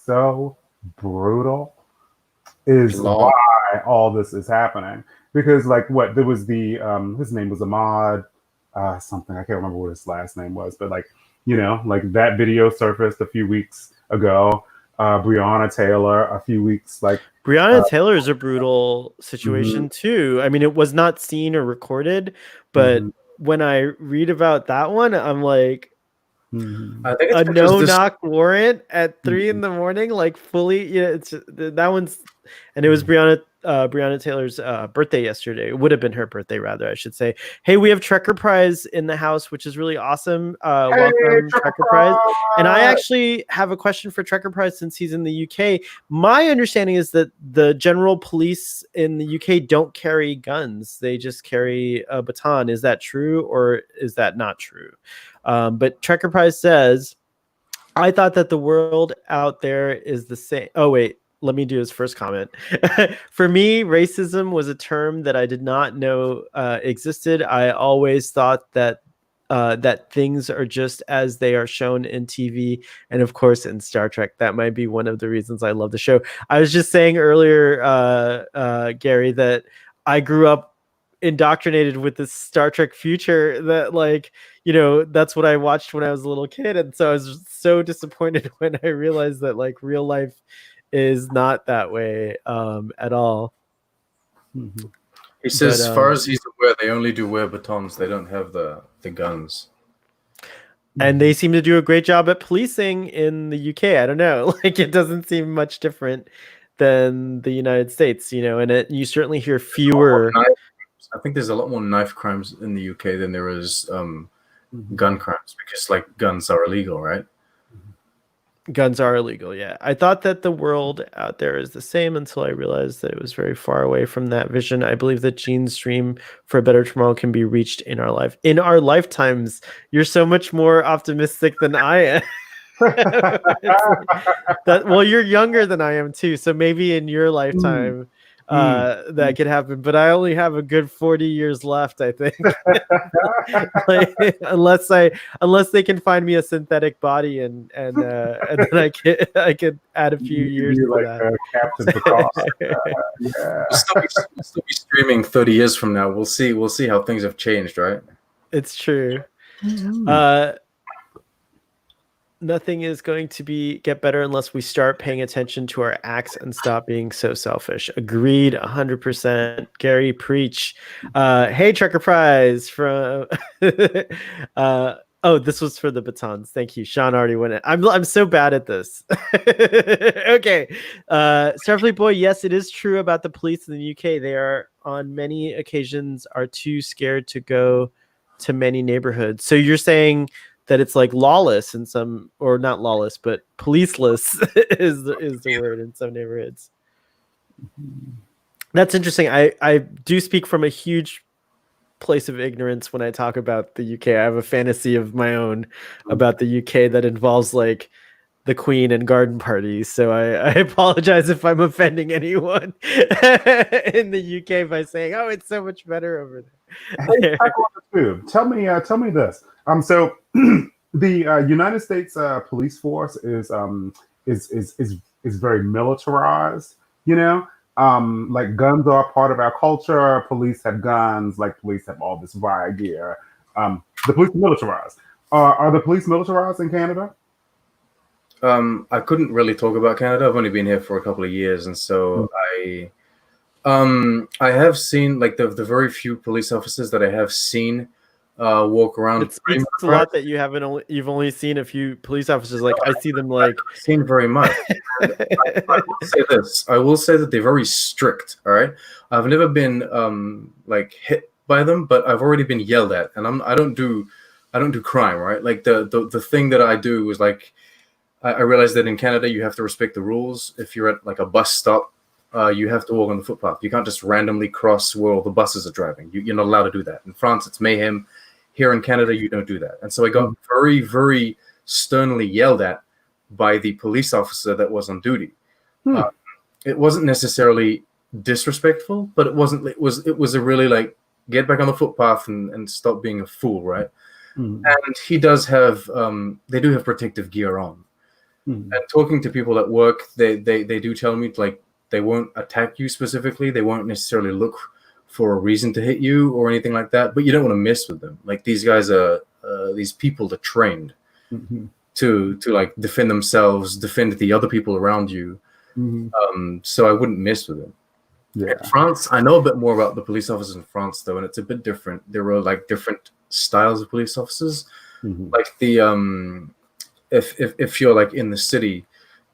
so brutal is Long. why all this is happening. Because like what there was the his name was Ahmad something, I can't remember what his last name was, but like like that video surfaced a few weeks ago. Breonna Taylor a few weeks like Breonna Taylor is a brutal mhm, situation too. I mean, it was not seen or recorded, but mhm, when I read about that one, I'm like, mhm, I think it's a because no this. knock warrant at 3 mhm, a.m, like fully. Yeah, it's that one's, and it was Breonna Taylor's birthday yesterday. It would have been her birthday, rather, I should say. Hey, we have Trekker Prize in the house, which is really awesome. hey, Welcome, Triple Trekker Prize. And I Pride! actually have a question for Trekker Prize since he's in the UK. My understanding is that the general police in the UK don't carry guns; they just carry a baton. Is that true, or is that not true? But Trekker Prize says, I thought that the world out there is the same. Oh, wait. Let me do his first comment. For me, racism was a term that I did not know existed. I always thought that things are just as they are shown in TV and, of course, in Star Trek. That might be one of the reasons I love the show. I was just saying earlier, Gary, that I grew up indoctrinated with this Star Trek future that, like, that's what I watched when I was a little kid. And so I was so disappointed when I realized that, like, real life is not that way at all. Mhm. He But says, as far as he's aware, they only do wear batons. They don't have the guns. and they seem to do a great job at policing in the UK. I don't know, like, it doesn't seem much different than the United States, and you certainly hear fewer. I think there's a lot more knife crimes in the UK than there is Mhm. gun crimes, because like guns are illegal, right? Guns are illegal. Yeah. I thought that the world out there is the same until I realized that it was very far away from that vision. I believe that Gene's dream for a better tomorrow can be reached in our lifetimes. You're so much more optimistic than I am. It's like that. Well, you're younger than I am too, so maybe in your Mm, lifetime mm, that could happen, but I only have a good 40 years left, I think. Like, unless they can find me a synthetic body, and then I could add a few years you to like Captain Picard. that. Yeah. We'll still be streaming 30 years from now. We'll see. We'll see how things have changed, right? It's true. Mhm. uh Nothing is going to get better unless we start paying attention to our acts and stop being so selfish. Agreed, 100%. Gary, preach. Hey, Trekker Prize from. Oh, this was for the batons. Thank you. Sean already went it. I'm so bad at this. Okay. Starfleet Boy, yes, it is true about the police in the UK. They are on many occasions are too scared to go to many neighborhoods. So you're saying that it's like lawless in some, or not lawless, but policeless is the word in some neighborhoods. That's interesting. I do speak from a huge place of ignorance when I talk about the UK. I have a fantasy of my own about the UK that involves like the Queen and garden parties. So I apologize if I'm offending anyone in the UK by saying, "Oh, it's so much better over Hey, there." Tackle on the Tube. Tell me this. So the United States police force is very militarized. You know, like guns are part of our culture. Police have guns. Like police have all this riot gear. The police are militarized. Are the police militarized in Canada? I couldn't really talk about Canada. I've only been here for a couple of years, and Mm, so I have seen like the very few police officers that I have seen walk around It pretty speaks a lot militarized. that you've only seen a few police officers. Like, I see them like. Seen very much. And I will say this. I will say that they're very strict. All right. I've never been like hit by them, but I've already been yelled at, and I don't do crime, right? Like the thing that I do is like I realize that in Canada you have to respect the rules. If you're at like a bus stop, you have to walk on the footpath. You can't just randomly cross where all the buses are driving. You're not allowed to do that. In France, it's mayhem. Here in Canada, you don't do that. And so I got very, very sternly yelled at by the police officer that was on duty. It wasn't necessarily disrespectful, but it was a really like, get back on the footpath and stop being a fool, right? And he does have they do have protective gear on. And talking to people at work, they do tell me like they won't attack you specifically. They won't necessarily look for a reason to hit you or anything like that, but you don't want to mess with them. Like these guys are these people are trained to like defend themselves, defend the other people around you. So I wouldn't mess with them. In France, I know a bit more about the police officers in France though, and it's a bit different. There were like different styles of police officers. Like the if you're like in the city,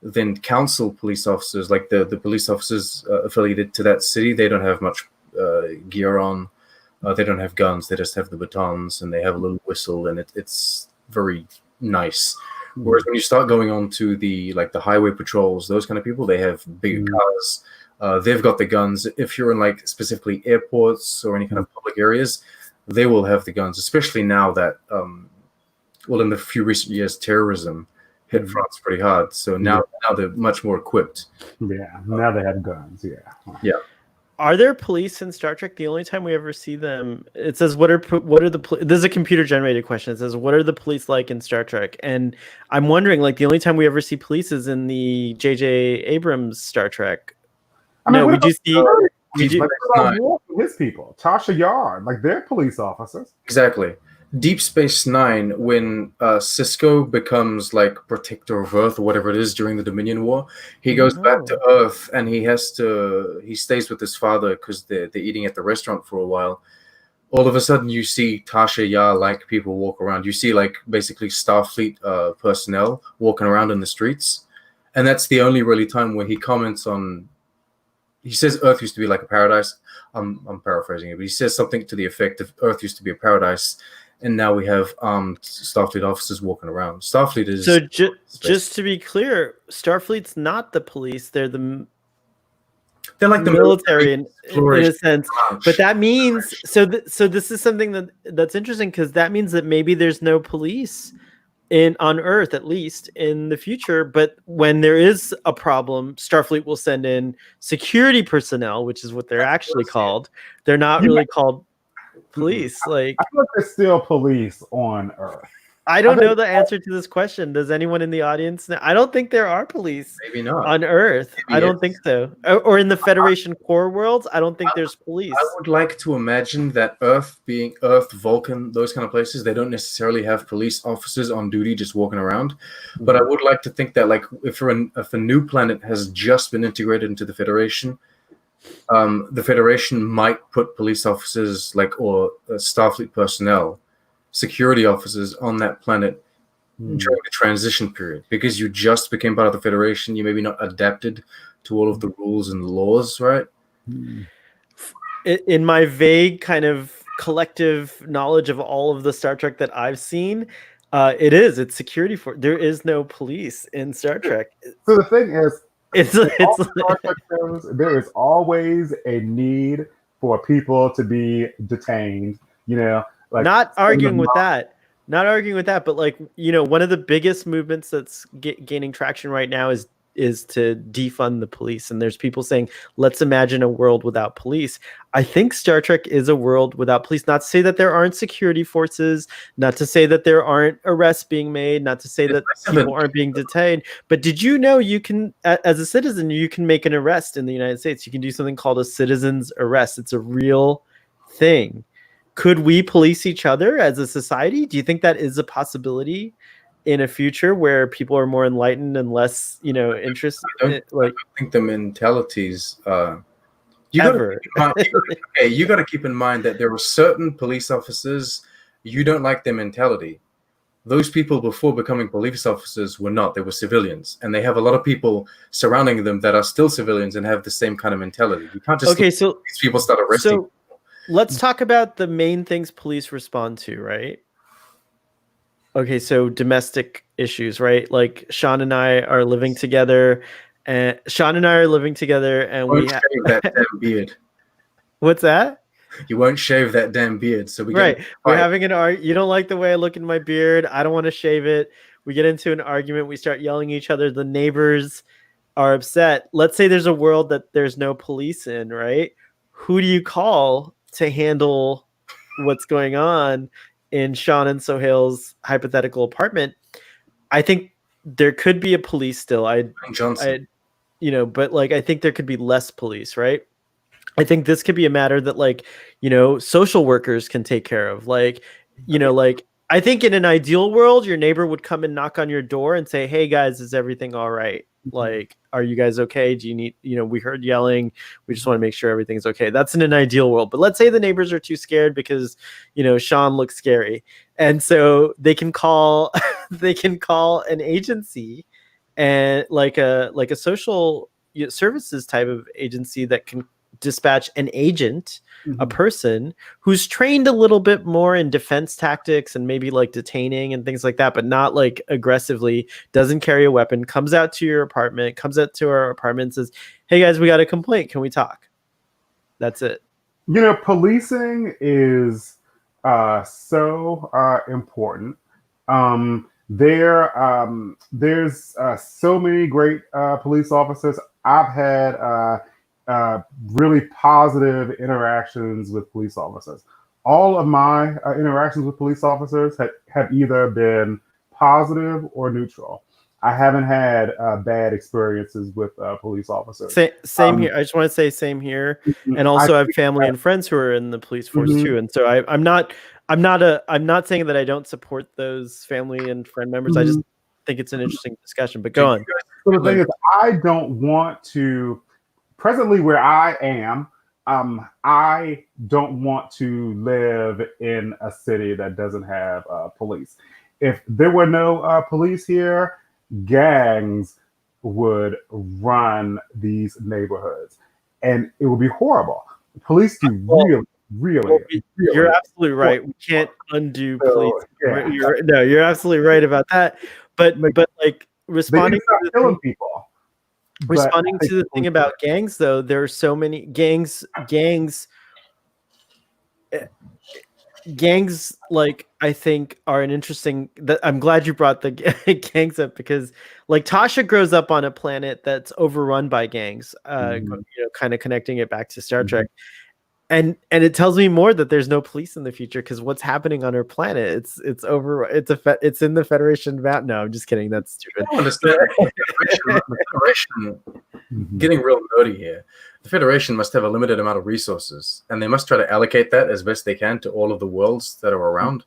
then council police officers, like the police officers affiliated to that city, they don't have much gear on. They don't have guns. They just have the batons and they have a little whistle, and it's very nice. Whereas when you start going on to the highway patrols, those kind of people, they have bigger cars. They've got the guns. If you're in like specifically airports or any kind of public areas, they will have the guns. Especially now that in the few recent years, terrorism hit France pretty hard. So now they're much more equipped. Yeah, now they have guns. Yeah. Are there police in Star Trek? The only time we ever see them, it says, what are the this is a computer generated question. It says, what are the police like in Star Trek? And I'm wondering, like, the only time we ever see police is in the J.J. Abrams Star Trek. I mean, we do see his people, Tasha Yar, like they're police officers. Exactly. Deep Space Nine, when Cisco becomes like protector of Earth or whatever it is during the Dominion War, he goes back to Earth and he stays with his father because they're eating at the restaurant for a while. All of a sudden, you see Tasha Yar like people walk around. You see like basically Starfleet personnel walking around in the streets, and that's the only really time where he comments on. He says Earth used to be like a paradise. I'm paraphrasing it, but he says something to the effect of Earth used to be a paradise. And now we have Starfleet officers walking around. Starfleet is so. Just to be clear, Starfleet's not the police; they're like the military in a sense. But that means so this is something that's interesting because that means that maybe there's no police on Earth, at least in the future. But when there is a problem, Starfleet will send in security personnel, which is what they're actually called. They're not really called police. Like, I feel like there's still police on Earth. I don't know the answer to this question. Does anyone in the audience know? I don't think there are police Maybe not. on Earth. I don't think so. Or in the Federation core worlds, I don't think there's police. I would like to imagine that Earth, being Earth, Vulcan, those kind of places, they don't necessarily have police officers on duty just walking around. But I would like to think that, like, if a new planet has just been integrated into the Federation, the Federation might put police officers, or Starfleet personnel, security officers on that planet during the transition period, because you just became part of the Federation. You maybe not adapted to all of the rules and laws, right? In my vague kind of collective knowledge of all of the Star Trek that I've seen, it's security for. There is no police in Star Trek. So the thing is, Star Trek shows, there is always a need for people to be detained. Not arguing with that, but one of the biggest movements that's gaining traction right now is to defund the police. And there's people saying, let's imagine a world without police. I think Star Trek is a world without police. Not to say that there aren't security forces, not to say that there aren't arrests being made, not to say that people aren't being detained. But did you know you can, as a citizen, you can make an arrest in the United States? You can do something called a citizen's arrest. It's a real thing. Could we police each other as a society? Do you think that is a possibility in a future where people are more enlightened and less, interested? I don't think the mentalities. You got to keep in mind that there are certain police officers you don't like their mentality. Those people before becoming police officers were not. They were civilians, and they have a lot of people surrounding them that are still civilians and have the same kind of mentality. You can't just these people start arresting. So, let's talk about the main things police respond to, right? Okay, so domestic issues, right? Like Sean and I are living together, and we have that damn beard. What's that? You won't shave that damn beard. So we Right. get We're having an argument. You don't like the way I look in my beard. I don't want to shave it. We get into an argument. We start yelling at each other. The neighbors are upset. Let's say there's a world that there's no police in, right? Who do you call to handle what's going on in Sean and Sohail's hypothetical apartment? I think there could be a police still. Johnson. But like I think there could be less police, right? I think this could be a matter that like, social workers can take care of. Like, like I think in an ideal world, your neighbor would come and knock on your door and say, "Hey guys, is everything all right? Like, are you guys okay? Do you need, we heard yelling. We just want to make sure everything's okay." That's in an ideal world. But let's say the neighbors are too scared because, Sean looks scary. And so they can call an agency and like a social services type of agency that can dispatch an agent, a person who's trained a little bit more in defense tactics and maybe like detaining and things like that, but not like aggressively, doesn't carry a weapon, comes out to our apartment and says, "Hey guys, we got a complaint. Can we talk?" That's it. Policing is so important. There's so many great police officers. I've had really positive interactions with police officers. All of my interactions with police officers have either been positive or neutral. I haven't had bad experiences with police officers. Same here. I just want to say same here. And also I have family and friends who are in the police force too. And so I'm not saying that I don't support those family and friend members. I just think it's an interesting discussion, but go on. So the thing is, I don't want to, presently where I am, I don't want to live in a city that doesn't have police. If there were no police here, gangs would run these neighborhoods, and it would be horrible. Police do really. You're absolutely right. We can't undo police. Yeah. You're absolutely right about that. But like responding to killing people. Responding to the thing about gangs, though, there are so many gangs. Like I think are an interesting. I'm glad you brought the gangs up because, like, Tasha grows up on a planet that's overrun by gangs. Kind of connecting it back to Star Trek, and it tells me more that there's no police in the future because what's happening on her planet? It's in the Federation. No, I'm just kidding. That's stupid. I don't understand. The Federation, getting real nerdy here. The Federation must have a limited amount of resources, and they must try to allocate that as best they can to all of the worlds that are around.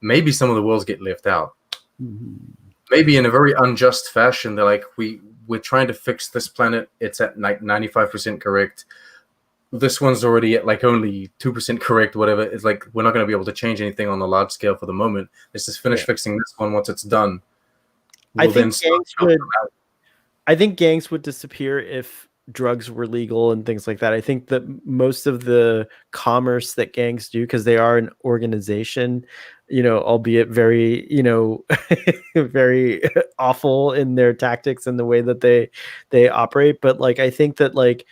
Maybe some of the worlds get left out. Maybe in a very unjust fashion, they're like, we're trying to fix this planet. It's at 95% correct. This one's already at like only 2% correct, whatever. It's like we're not going to be able to change anything on the large scale for the moment. Let's just finish fixing this one. Once it's done, I think gangs would disappear if drugs were legal and things like that. I think that most of the commerce that gangs do, because they are an organization, albeit very, very awful in their tactics and the way that they operate. But like, I think that like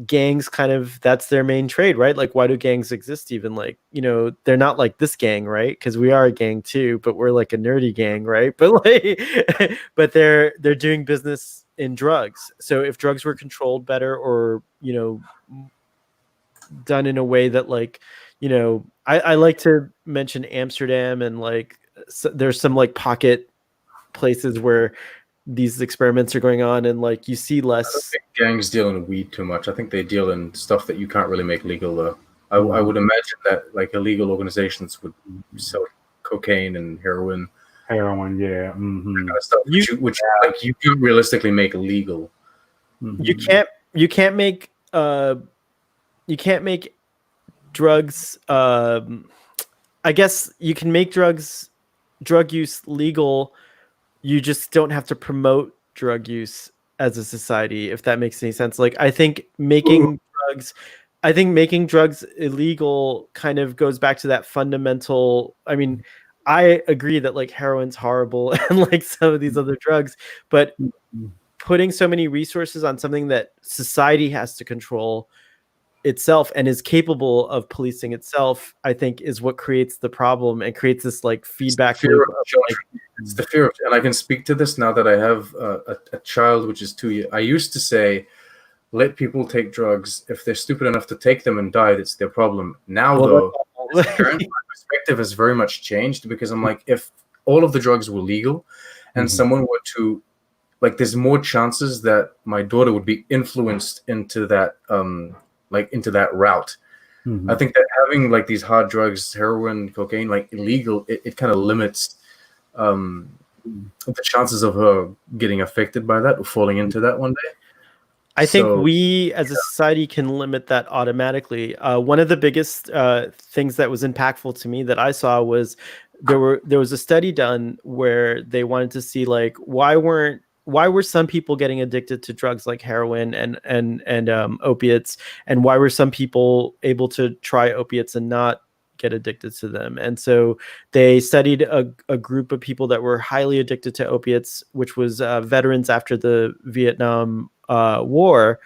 gangs kind of, that's their main trade, right? Like, why do gangs exist even? Like, they're not like this gang, right? Because we are a gang too, but we're like a nerdy gang, right? But like but they're doing business in drugs. So if drugs were controlled better or done in a way that like I like to mention Amsterdam, and like there's some like pocket places where these experiments are going on, and like you see less. I don't think gangs deal in weed too much. I think they deal in stuff that you can't really make legal though. I would imagine that like illegal organizations would sell cocaine and heroin, yeah, that kind of stuff, which like you can't realistically make illegal. You can't make drugs. I guess you can make drug use legal. You just don't have to promote drug use as a society, if that makes any sense. Like, I think making drugs illegal kind of goes back to that fundamental. I mean, I agree that like heroin's horrible and like some of these other drugs, but putting so many resources on something that society has to control itself and is capable of policing itself, I think is what creates the problem and creates this like feedback loop. It's the fear of, and I can speak to this now that I have a child, which is 2 years. I used to say, let people take drugs. If they're stupid enough to take them and die, it's their problem. Now, though, as a parent, my perspective has very much changed, because I'm like, if all of the drugs were legal and someone were to, like, there's more chances that my daughter would be influenced into that, into that route. I think that having like these hard drugs, heroin, cocaine, like illegal, it kind of limits the chances of her getting affected by that or falling into that one day. I think we as a society can limit that automatically. One of the biggest things that was impactful to me that I saw was there was a study done where they wanted to see like why were some people getting addicted to drugs like heroin and opiates, and why were some people able to try opiates and not get addicted to them. And so they studied a group of people that were highly addicted to opiates, which was veterans after the Vietnam War.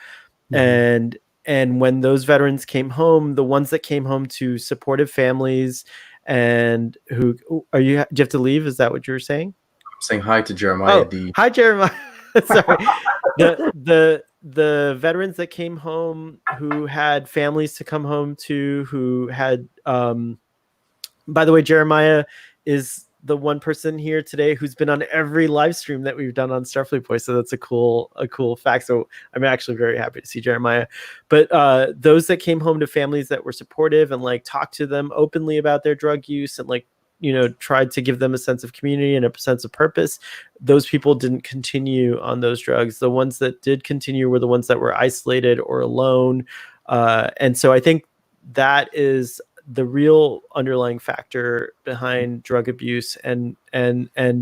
And when those veterans came home, the ones that came home to supportive families and who do you have to leave? Is that what you were saying? I'm saying hi to Jeremiah D. Hi, Jeremiah. Sorry. The veterans that came home who had families to come home to, who had by the way, Jeremiah is the one person here today who's been on every live stream that we've done on Starfleet Boys. So that's a cool fact. So I'm actually very happy to see Jeremiah. But those that came home to families that were supportive and like talked to them openly about their drug use and like, you know, tried to give them a sense of community and a sense of purpose, those people didn't continue on those drugs. The ones that did continue were the ones that were isolated or alone. And so I think that is the real underlying factor behind drug abuse and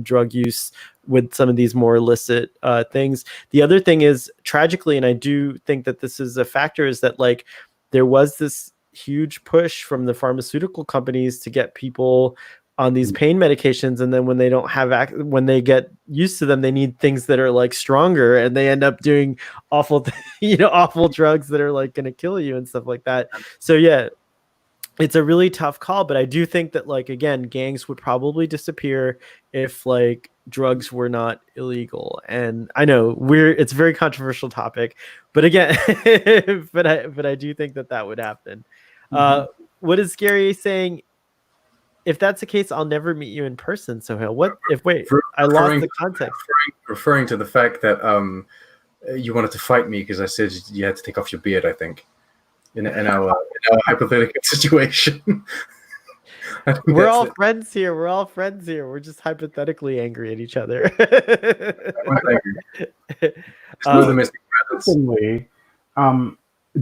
drug use with some of these more illicit things. The other thing is, tragically, and I do think that this is a factor, is that like there was this huge push from the pharmaceutical companies to get people on these pain medications, and then when they don't have when they get used to them, they need things that are like stronger, and they end up doing awful awful drugs that are like going to kill you and stuff like that. So yeah, it's a really tough call, but I do think that like, again, gangs would probably disappear if like drugs were not illegal. And I know it's a very controversial topic, but again, but I do think that would happen. What is Gary saying? If that's the case, I'll never meet you in person. So I lost the context. Referring to the fact that you wanted to fight me because I said you had to take off your beard, I think. In our hypothetical situation. We're all friends here. We're just hypothetically angry at each other. Interestingly,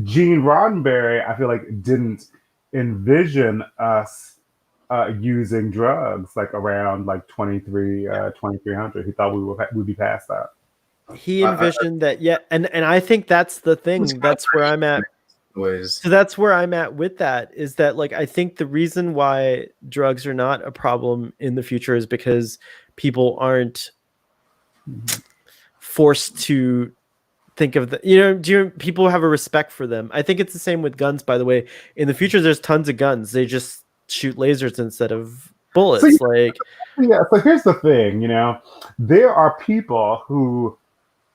Gene Roddenberry, I feel like, didn't envision us using drugs like around like 2300. He thought we'd be past that. He envisioned that, yeah, and I think that's the thing. That's where I'm at. So that's where I'm at with that, is that like I think the reason why drugs are not a problem in the future is because people aren't forced to think of people have a respect for them. I think it's the same with guns, by the way. In the future, there's tons of guns. They just shoot lasers instead of bullets. So here's the thing, there are people who,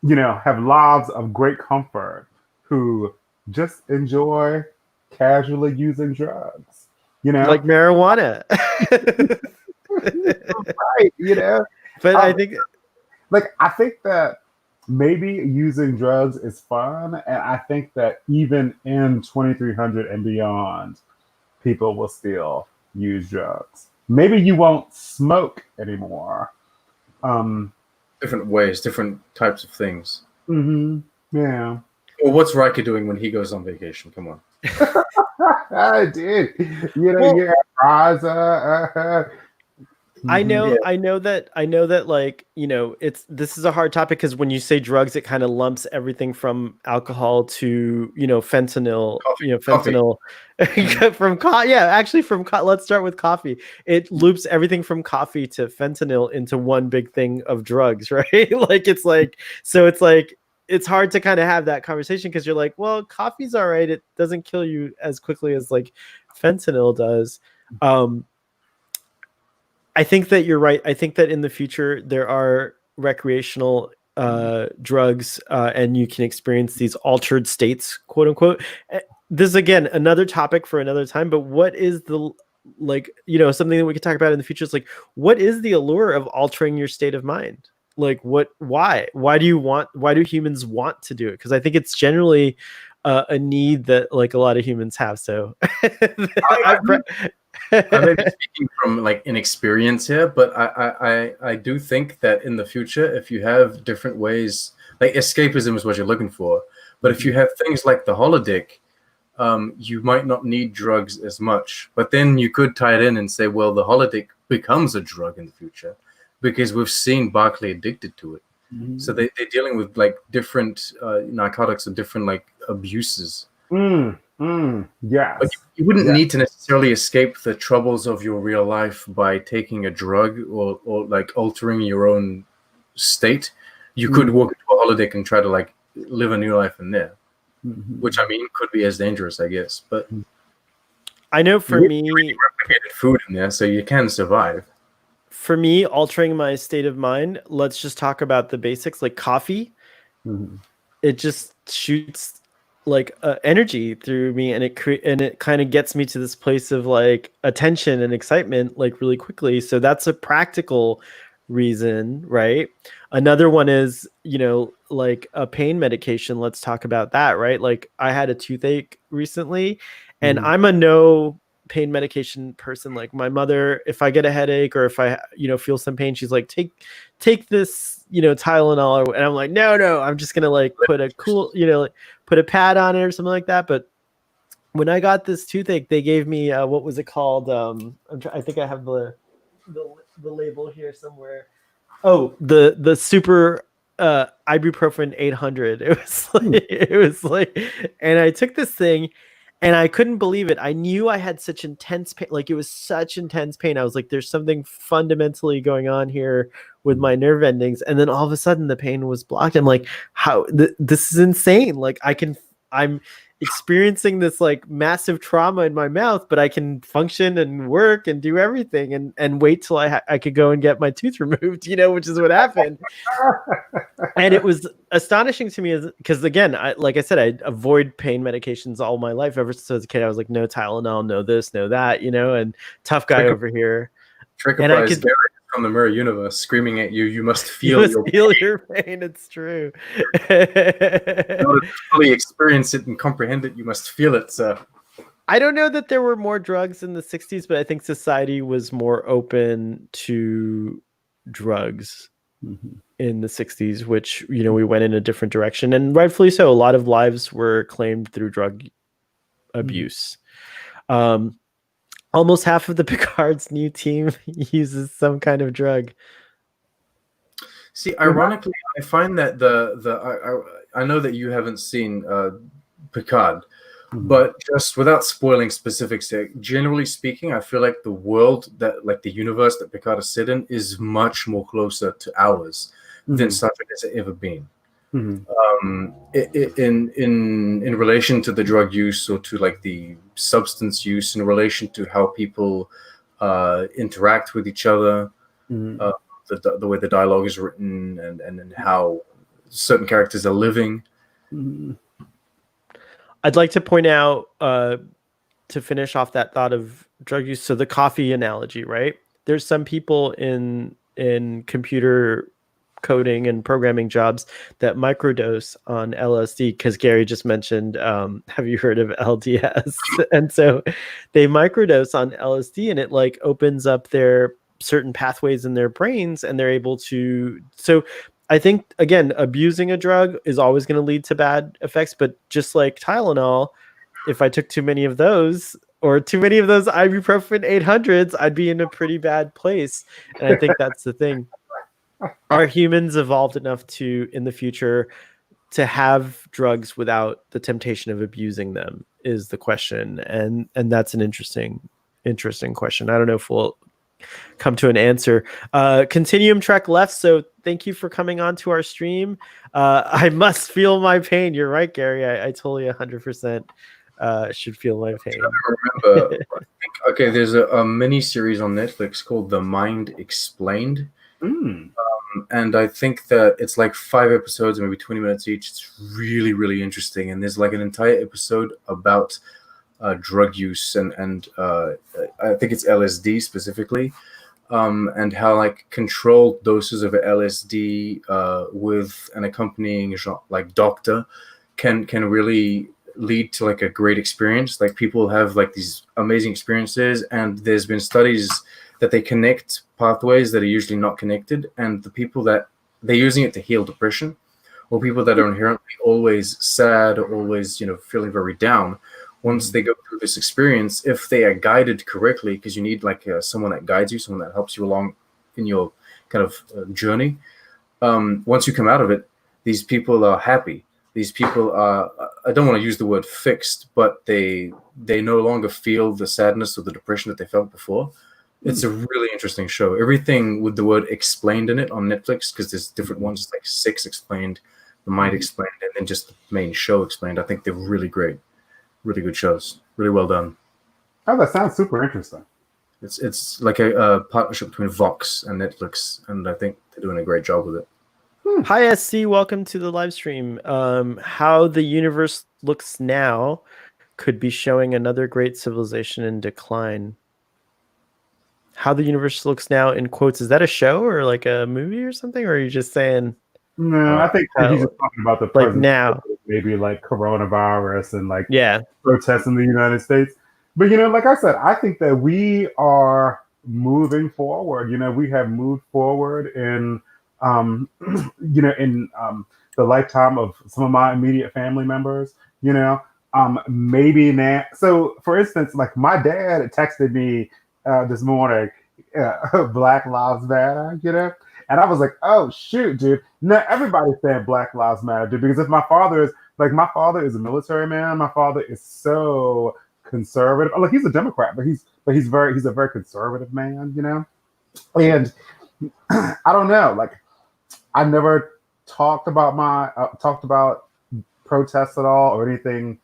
have lives of great comfort, who just enjoy casually using drugs, like marijuana. Right, But I think that maybe using drugs is fun, and I think that even in 2300 and beyond, people will still use drugs. Maybe you won't smoke anymore. Different ways, different types of things. Yeah. Well, what's Riker doing when he goes on vacation? Come on. I did. Your eyes. I know that like, this is a hard topic because when you say drugs, it kind of lumps everything from alcohol to, fentanyl, fentanyl let's start with coffee. It loops everything from coffee to fentanyl into one big thing of drugs, right? Like, it's like, so it's like, it's hard to kind of have that conversation because you're like, well, coffee's all right. It doesn't kill you as quickly as like fentanyl does. I think that you're right. I think that in the future there are recreational drugs and you can experience these altered states, quote unquote. This is again another topic for another time, but what is the like, you know, something that we could talk about in the future is like, what is the allure of altering your state of mind? Like why do humans want to do it? Because I think it's generally a need that like a lot of humans have. So I may be speaking from like inexperience here, but I do think that in the future, if you have different ways, like escapism is what you're looking for, but if you have things like the holodeck, you might not need drugs as much. But then you could tie it in and say, well, the holodeck becomes a drug in the future because we've seen Barclay addicted to it. Mm-hmm. So they're dealing with like different narcotics or different like abuses. Yes. But you wouldn't need to necessarily escape the troubles of your real life by taking a drug or like altering your own state. You could walk into a holodeck and try to like live a new life in there, which I mean could be as dangerous, I guess. But I know for me, replicated food in there, so you can survive. For me, altering my state of mind, let's just talk about the basics, like coffee. It just shoots like energy through me, and it kind of gets me to this place of like attention and excitement like really quickly. So that's a practical reason, right? Another one is, you know, like a pain medication. Let's talk about that, right? Like I had a toothache recently, and I'm a no pain medication person. Like my mother, if I get a headache or if I, you know, feel some pain, she's like, take this, you know, Tylenol, and I'm like, no, I'm just gonna like put a cool, you know, like put a pad on it or something like that. But when I got this toothache, they gave me what was it called? I think I have the label here somewhere. Oh, the super ibuprofen 800. It was like, and I took this thing. And I couldn't believe it. I knew I had such intense pain. Like it was such intense pain. I was like, there's something fundamentally going on here with my nerve endings. And then all of a sudden the pain was blocked. I'm like, how this is insane. Like I'm experiencing this like massive trauma in my mouth, but I can function and work and do everything and wait till I could go and get my tooth removed, you know, which is what happened. And it was astonishing to me because again, like I said, I avoid pain medications all my life. Ever since I was a kid, I was like, no Tylenol, no this, no that, you know, and tough guy over here. And I could from the mirror universe screaming at you, you must feel your pain. It's true. In order to fully experience it and comprehend it, you must feel it. So I don't know that there were more drugs in the 60s, but I think society was more open to drugs in the 60s, which, you know, we went in a different direction, and rightfully so. A lot of lives were claimed through drug abuse. Almost half of the Picard's new team uses some kind of drug. See, ironically, I find that I know that you haven't seen Picard, but just without spoiling specifics, generally speaking, I feel like the world that, like the universe that Picard is set in, is much more closer to ours than Star Trek has ever been. In relation to the drug use or to like the substance use, in relation to how people interact with each other, the way the dialogue is written, and how certain characters are living. I'd like to point out to finish off that thought of drug use. So the coffee analogy, right? There's some people in computer coding and programming jobs that microdose on LSD, because Gary just mentioned, have you heard of LDS? And so they microdose on LSD, and it like opens up their certain pathways in their brains, and they're able to. So I think, again, abusing a drug is always going to lead to bad effects, but just like Tylenol, if I took too many of those or too many of those ibuprofen 800s, I'd be in a pretty bad place. And I think that's the thing. Are humans evolved enough to, in the future, to have drugs without the temptation of abusing them is the question. And that's an interesting question. I don't know if we'll come to an answer. Continuum Trek left, so thank you for coming on to our stream. I must feel my pain. You're right, Gary. I totally 100% should feel my pain. I remember, okay, there's a mini series on Netflix called The Mind Explained. And I think that it's like 5 episodes, maybe 20 minutes each. It's really, really interesting. And there's like an entire episode about drug use and I think it's LSD specifically, and how like controlled doses of LSD with an accompanying like doctor can really lead to like a great experience. Like people have like these amazing experiences, and there's been studies that they connect pathways that are usually not connected, and the people that they're using it to heal depression, or people that are inherently always sad or always feeling very down, once they go through this experience, if they are guided correctly, because you need like someone that guides you, someone that helps you along in your kind of journey, once you come out of it, these people are happy. These people are, I don't want to use the word fixed, but they no longer feel the sadness or the depression that they felt before. It's a really interesting show. Everything with the word explained in it on Netflix, because there's different ones, like 6 explained, The Mind Explained, and then just the main show explained. I think they're really great. Really good shows. Really well done. Oh, that sounds super interesting. It's like a partnership between Vox and Netflix, and I think they're doing a great job with it. Hi SC, welcome to the live stream. How the universe looks now could be showing another great civilization in decline. How the universe looks now, in quotes, is that a show or like a movie or something, or are you just saying? No, I think he's just talking about the like now, maybe like coronavirus and like yeah, protests in the United States. But like I said, I think that we are moving forward. We have moved forward in the lifetime of some of my immediate family members. Maybe now. So, for instance, like my dad texted me this morning, Black Lives Matter. And I was like, oh shoot, dude. Now everybody's saying Black Lives Matter, dude. Because if my father is a military man. My father is so conservative. Like he's a Democrat, but he's a very conservative man, And I don't know. Like I never talked about protests at all or anything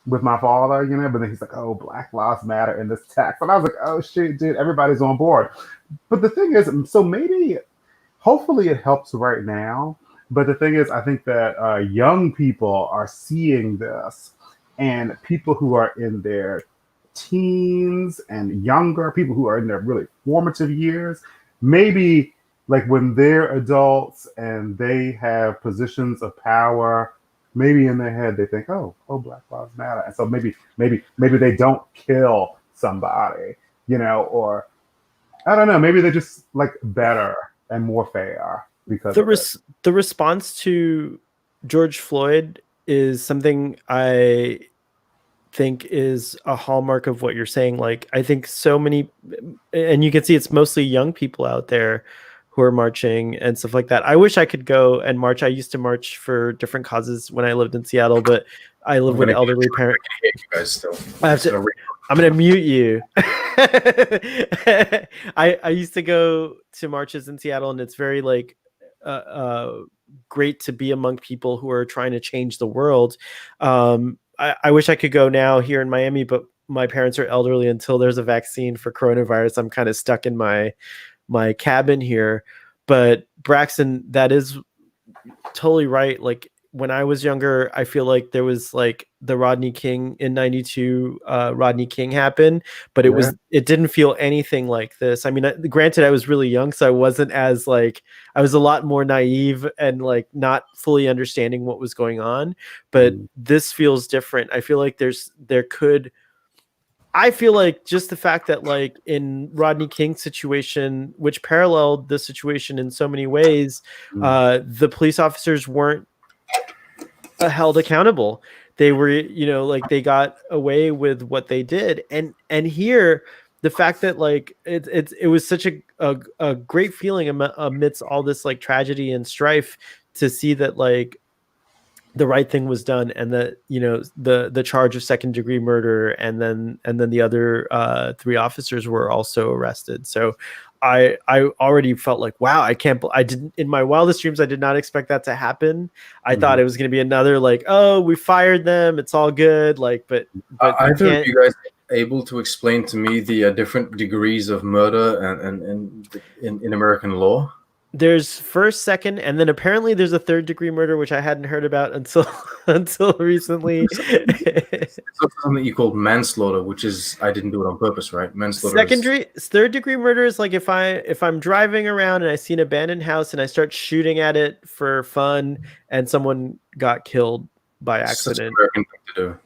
with my father, But then he's like, oh, Black Lives Matter in this text, and I was like, oh shoot, dude, everybody's on board. But the thing is, so maybe. Hopefully it helps right now. But the thing is, I think that young people are seeing this, and people who are in their teens and younger, people who are in their really formative years, maybe like when they're adults and they have positions of power, maybe in their head they think, oh, Black Lives Matter. And so maybe they don't kill somebody, or I don't know, maybe they're just like better and more fair because the response to George Floyd is something I think is a hallmark of what you're saying. Like I think so many, and you can see it's mostly young people out there who are marching and stuff like that. I wish I could go and march. I used to march for different causes when I lived in Seattle, but I live with elderly parents. You guys still. I'm going to mute you. I used to go to marches in Seattle, and it's very like great to be among people who are trying to change the world. I wish I could go now here in Miami, but my parents are elderly. Until there's a vaccine for coronavirus, I'm kind of stuck in my cabin here. But Braxton, that is totally right. Like when I was younger, I feel like there was like the Rodney King in 92, Rodney King happened, but it didn't feel anything like this. I mean, granted, I was really young, so I wasn't as like, I was a lot more naive and like not fully understanding what was going on, but this feels different. I feel like I feel like just the fact that like in Rodney King's situation, which paralleled the situation in so many ways, the police officers weren't held accountable. They were, like they got away with what they did. And here, the fact that like it was such a great feeling amidst all this like tragedy and strife to see that like the right thing was done, and that, you know, the charge of second-degree murder, and then the other 3 officers were also arrested. So I already felt like, wow, I didn't, in my wildest dreams, I did not expect that to happen. I thought it was going to be another like, oh, we fired them, it's all good, like, but you Either of can't. you guys able to explain to me the different degrees of murder and in American law? There's first, second, and then apparently there's a third-degree murder, which I hadn't heard about until until recently. It's also something you call manslaughter, which is I didn't do it on purpose, right? Manslaughter is Third-degree murder is like if I'm driving around and I see an abandoned house and I start shooting at it for fun, and someone got killed by such an accident. American thing to do.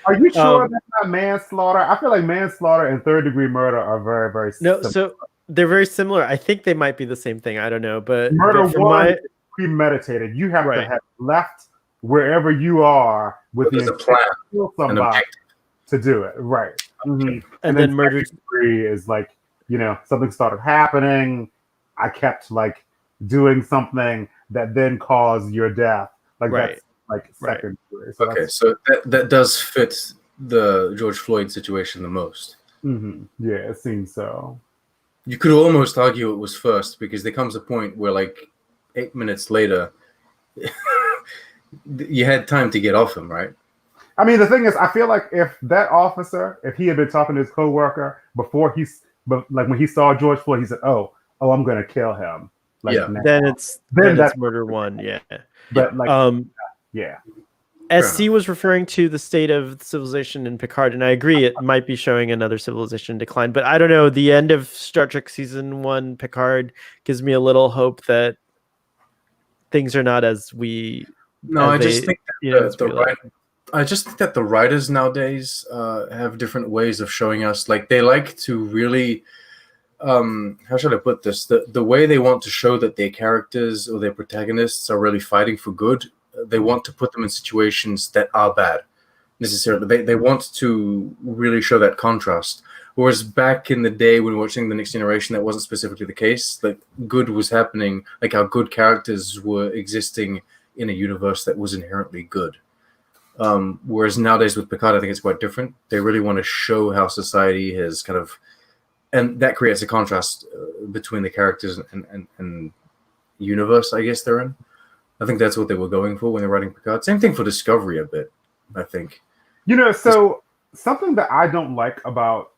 Are you sure that's not manslaughter? I feel like manslaughter and third-degree murder are very, very No, similar. so they're very similar. I think they might be the same thing. I don't know, but Murder from one is premeditated. You have to have left wherever you are with the intent plan, to kill somebody to do it, right? Mm-hmm. And then murder degree is like, you know, something started happening. I kept like doing something that then caused your death. Like that's like second degree. So okay, so that does fit the George Floyd situation the most. Yeah, it seems so. You could almost argue it was first, because there comes a point where like 8 minutes later, you had time to get off him, right? I mean, the thing is, I feel like if that officer, if he had been talking to his coworker before like when he saw George Floyd, he said, "Oh, I'm going to kill him." Like, yeah. Then it's murder one. Yeah. But like, yeah. SC was referring to the state of civilization in Picard, and I agree it might be showing another civilization decline. But I don't know. The end of Star Trek season 1 Picard gives me a little hope that things are not as we. No, I just think that I just think that the writers nowadays have different ways of showing us. Like they like to really, how should I put this? The way they want to show that their characters or their protagonists are really fighting for good. They want to put them in situations that are bad, necessarily. They want to really show that contrast. Whereas back in the day when we were watching The Next Generation, that wasn't specifically the case. Like good was happening, like our good characters were existing in a universe that was inherently good. Whereas nowadays with Picard, I think it's quite different. They really want to show how society has kind of, and that creates a contrast between the characters and universe, I guess they're in. I think that's what they were going for when they're writing Picard. Same thing for Discovery a bit, I think. You know, so something that I don't like about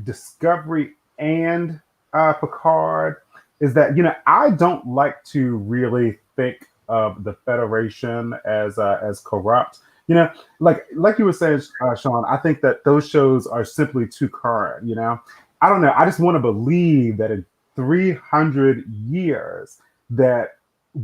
Discovery and Picard is that, you know, I don't like to really think of the Federation as corrupt. You know, like you were saying, Sean, I think that those shows are simply too current. You know, I don't know. I just want to believe that in 300 years that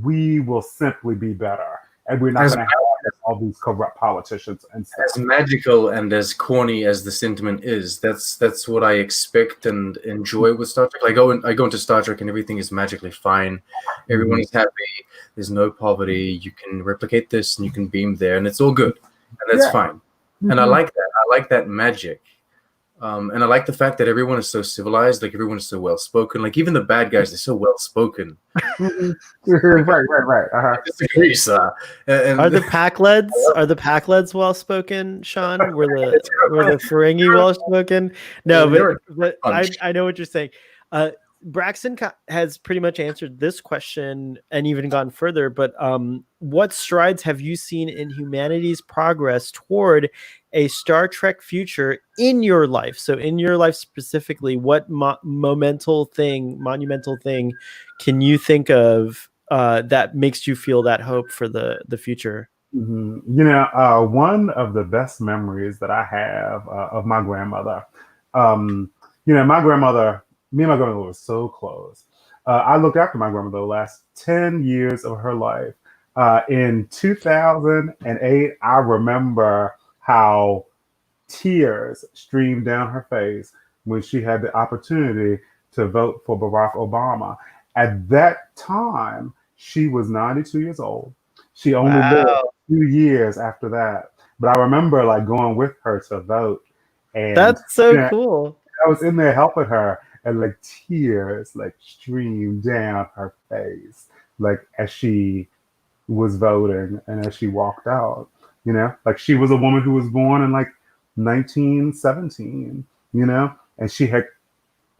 we will simply be better, and we're not going to have all these corrupt politicians and stuff. As magical and as corny as the sentiment is, that's what I expect and enjoy with Star Trek. I go into Star Trek and everything is magically fine. Everyone is happy. There's no poverty. You can replicate this and you can beam there, and it's all good, and that's fine. And I like that. I like that magic. And I like the fact that everyone is so civilized, like everyone is so well spoken. Like even the bad guys, they're so well spoken. Right. I disagree, sir. Are the Pac-Leds well spoken, Sean? Were the Ferengi well spoken? No, but I know what you're saying. Braxton has pretty much answered this question and even gone further, but what strides have you seen in humanity's progress toward a Star Trek future in your life? So in your life specifically, what monumental thing can you think of that makes you feel that hope for the future? You know, one of the best memories that I have of my grandmother, you know, me and my grandmother were so close. I looked after my grandmother the last 10 years of her life. In 2008, I remember how tears streamed down her face when she had the opportunity to vote for Barack Obama. At that time, she was 92 years old. She only lived 2 years after that. But I remember like going with her to vote. And that's so cool. I was in there helping her. and like tears like streamed down her face, like as she was voting and as she walked out. Like she was a woman who was born in like 1917. And she had,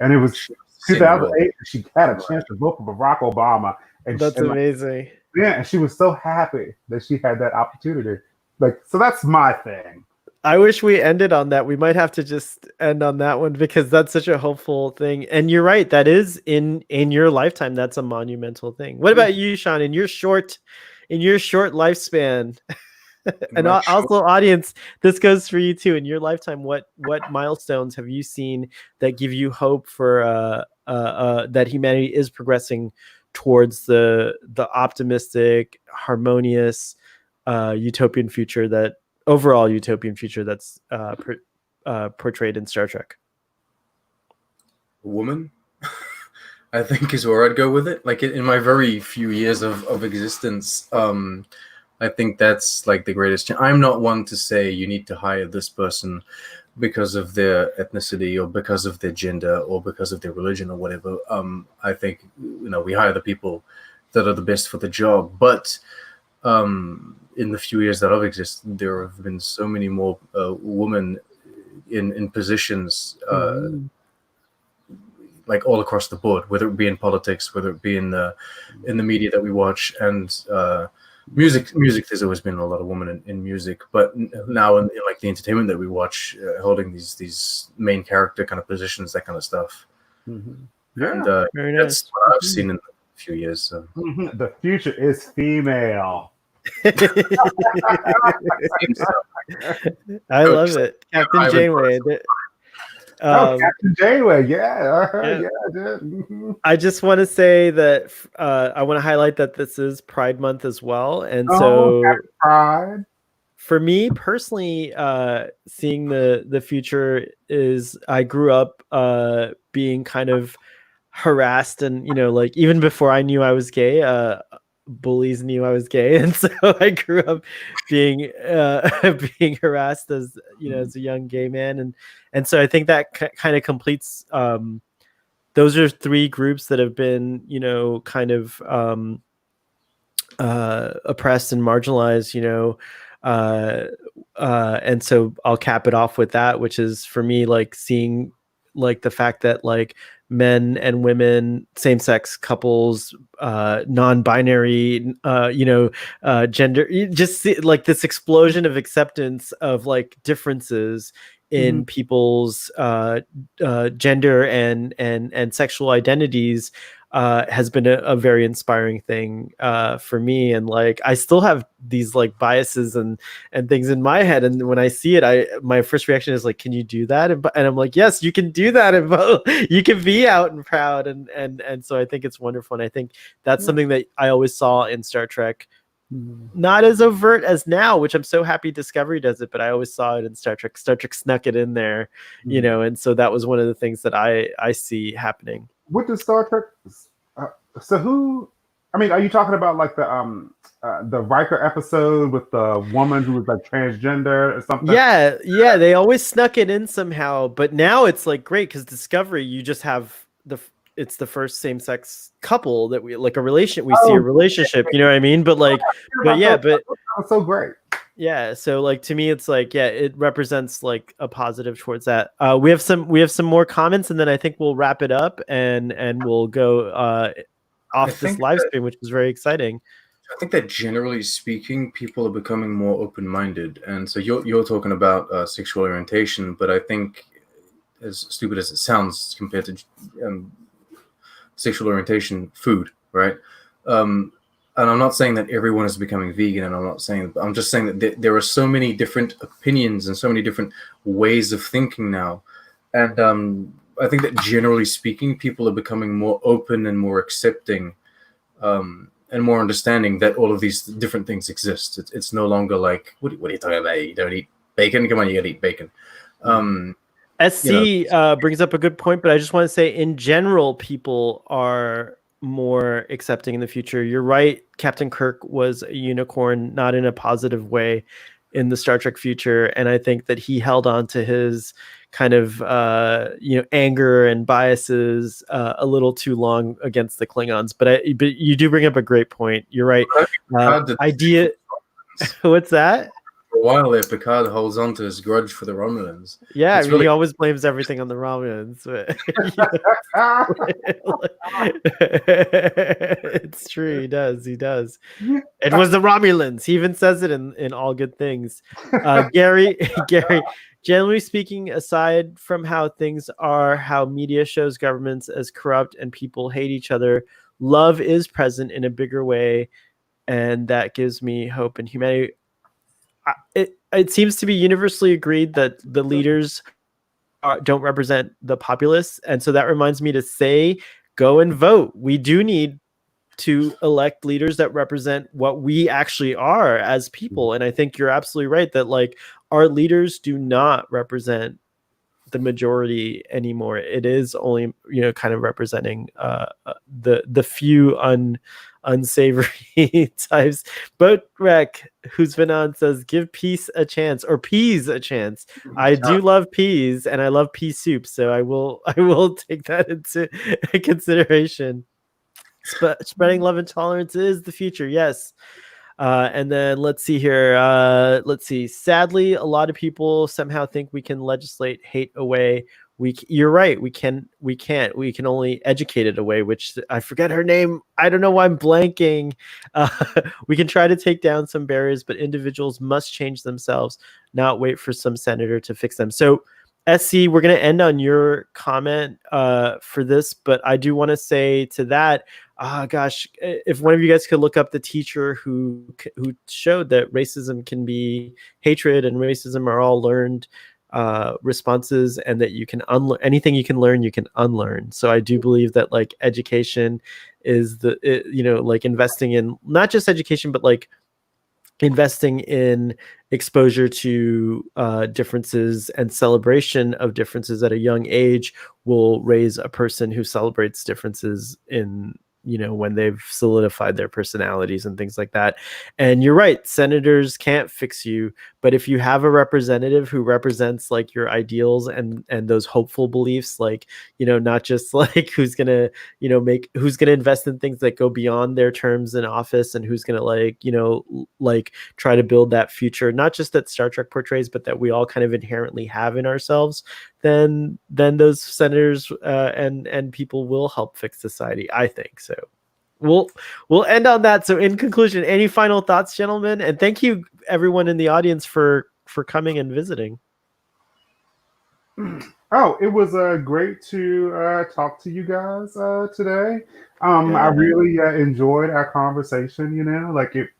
and it was Same role. 2008. She had a chance to vote for Barack Obama, That's and like, amazing. yeah, and she was so happy that she had that opportunity. Like, so that's my thing. I wish we ended on that. We might have to just end on that one because that's such a hopeful thing. And you're right, that is in your lifetime. That's a monumental thing. What about you, Sean? In your short lifespan, and also audience, this goes for you too. In your lifetime, what milestones have you seen that give you hope for that humanity is progressing towards the optimistic, harmonious, utopian future that's portrayed in Star Trek? Woman, I think, is where I'd go with it. Like in my very few years of existence, I think that's like the greatest. I'm not one to say you need to hire this person because of their ethnicity or because of their gender or because of their religion or whatever. I think we hire the people that are the best for the job. But in the few years that I've existed, there have been so many more women in positions, like all across the board, whether it be in politics, whether it be in the media that we watch, and music. There's always been a lot of women in music, but now in like the entertainment that we watch, holding these main character kind of positions, that kind of stuff. Yeah, and very nice. That's what I've seen in a few years. So. The future is female. I love it, Captain Janeway. Captain Janeway, yeah. I just want to say that I want to highlight that this is Pride Month as well, and so Pride. For me personally, seeing the future is I grew up being kind of harassed, and like even before I knew I was gay, bullies knew I was gay, and so I grew up being being harassed as as a young gay man, and so I think that kind of completes. Those are three groups that have been kind of oppressed and marginalized, and so I'll cap it off with that, which is for me like seeing like the fact that like men and women, same-sex couples, non-binary, gender, just see, like this explosion of acceptance of like differences in people's gender and sexual identities has been a very inspiring thing for me. And like I still have these like biases and things in my head, and when I see it, my first reaction is like, can you do that? And I'm like, yes, you can do that, and you can be out and proud, and so I think it's wonderful, and I think that's something that I always saw in Star Trek. Not as overt as now, which I'm so happy Discovery does it, but I always saw it in Star Trek. Star Trek snuck it in there, and so that was one of the things that I see happening. With the Star Trek, so who? I mean, are you talking about like the Riker episode with the woman who was like transgender or something? Yeah, they always snuck it in somehow, but now it's like great because Discovery, you just have it's the first same-sex couple that we like we see a relationship, you know what I mean? But like, but that's so great. Yeah, so like to me, it's like it represents like a positive towards that. We have some more comments, and then I think we'll wrap it up and we'll go off this live stream, which is very exciting. I think that generally speaking, people are becoming more open-minded, and so you're talking about sexual orientation, but I think, as stupid as it sounds compared to sexual orientation, food, right? And I'm not saying that everyone is becoming vegan, and I'm just saying that there are so many different opinions and so many different ways of thinking now. And I think that generally speaking, people are becoming more open and more accepting and more understanding that all of these different things exist. It's no longer like, what are you talking about? You don't eat bacon? Come on, you gotta eat bacon. SC brings up a good point, but I just want to say in general, people are more accepting in the future. You're right. Captain Kirk was a unicorn, not in a positive way in the Star Trek future. And I think that he held on to his kind of anger and biases a little too long against the Klingons. But you do bring up a great point. You're right. Idea. What's that? For a while there, Picard holds on to his grudge for the Romulans. Yeah, It's really... he always blames everything on the Romulans. It's true, he does. It was the Romulans. He even says it in All Good Things. Gary, generally speaking, aside from how things are, how media shows governments as corrupt and people hate each other, love is present in a bigger way, and that gives me hope in humanity. It seems to be universally agreed that the leaders don't represent the populace, and so that reminds me to say, go and vote. We do need to elect leaders that represent what we actually are as people, and I think you're absolutely right that like our leaders do not represent the majority anymore. It is only kind of representing the few unsavory types. Boatrek, who's been on, says give peace a chance, or peas a chance. I do love peas, and I love pea soup, so I will take that into consideration. Spreading love and tolerance is the future. Yes. And then let's see here. Sadly, a lot of people somehow think we can legislate hate away. You're right. We can't. We can only educate it away, which I forget her name. I don't know why I'm blanking. We can try to take down some barriers, but individuals must change themselves, not wait for some senator to fix them. So, SC, we're going to end on your comment for this, but I do want to say to that, gosh, if one of you guys could look up the teacher who showed that racism can be hatred and racism are all learned responses, and that you can unlearn anything you can learn, you can unlearn. So I do believe that like education is like investing in not just education, but like investing in exposure to differences and celebration of differences at a young age will raise a person who celebrates differences in when they've solidified their personalities and things like that. And you're right, senators can't fix you, but if you have a representative who represents like your ideals and those hopeful beliefs, like not just like who's gonna invest in things that go beyond their terms in office, and who's gonna like try to build that future, not just that Star Trek portrays, but that we all kind of inherently have in ourselves, then those senators and people will help fix society, I think. So we'll end on that. So in conclusion, any final thoughts, gentlemen? And thank you everyone in the audience for coming and visiting. Oh, it was great to talk to you guys today. I really enjoyed our conversation. Like it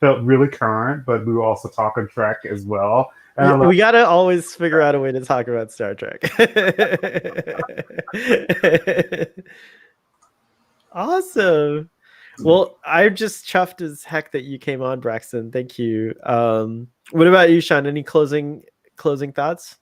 felt really current, but we were also talking Trek as well. And we got to always figure out a way to talk about Star Trek. Awesome. Well, I'm just chuffed as heck that you came on, Braxton. Thank you. What about you, Sean? Any closing thoughts?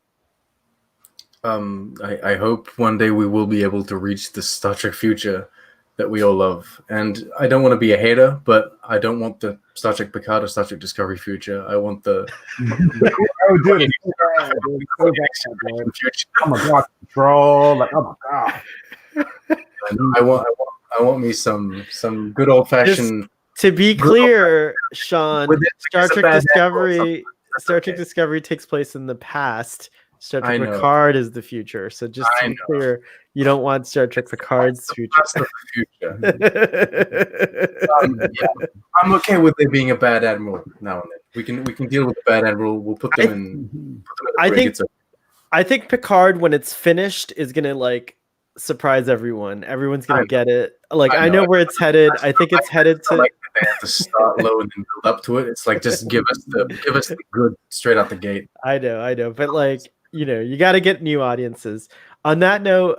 I hope one day we will be able to reach the Star Trek future that we all love. And I don't want to be a hater, but I don't want the Star Trek Picard or Star Trek Discovery future. I want the oh my god, control! Like, oh my god! I want me some good old fashioned. To be clear, Sean, Star Trek Discovery takes place in the past. Star Trek Picard is the future. So just to be clear, you don't want Star Trek Picard's future. That's the future. Yeah. I'm okay with there being a bad admiral now and then. We can deal with the bad admiral. We'll put them in. I think Picard, when it's finished, is gonna like surprise everyone. Everyone's gonna get it. Like I know where it's headed. I think it's headed to. Like they have to start low and then build up to it. It's like just give us the good straight out the gate. I know, but like. You got to get new audiences. On that note,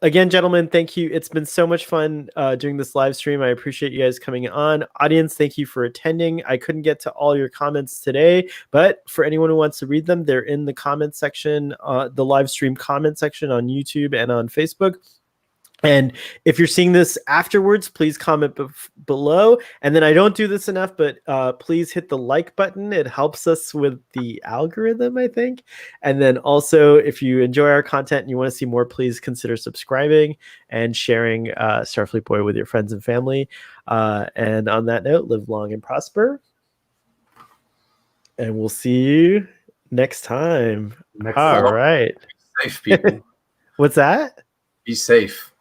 again, gentlemen, thank you. It's been so much fun doing this live stream. I appreciate you guys coming on. Audience, thank you for attending. I couldn't get to all your comments today, but for anyone who wants to read them, they're in the comment section, the live stream comment section on YouTube and on Facebook. And if you're seeing this afterwards, please comment below. And then I don't do this enough, but please hit the like button. It helps us with the algorithm, I think. And then also, if you enjoy our content and you want to see more, please consider subscribing and sharing Starfleet Boy with your friends and family. And on that note, live long and prosper. And we'll see you next time. All right. Be safe, people. What's that? Be safe.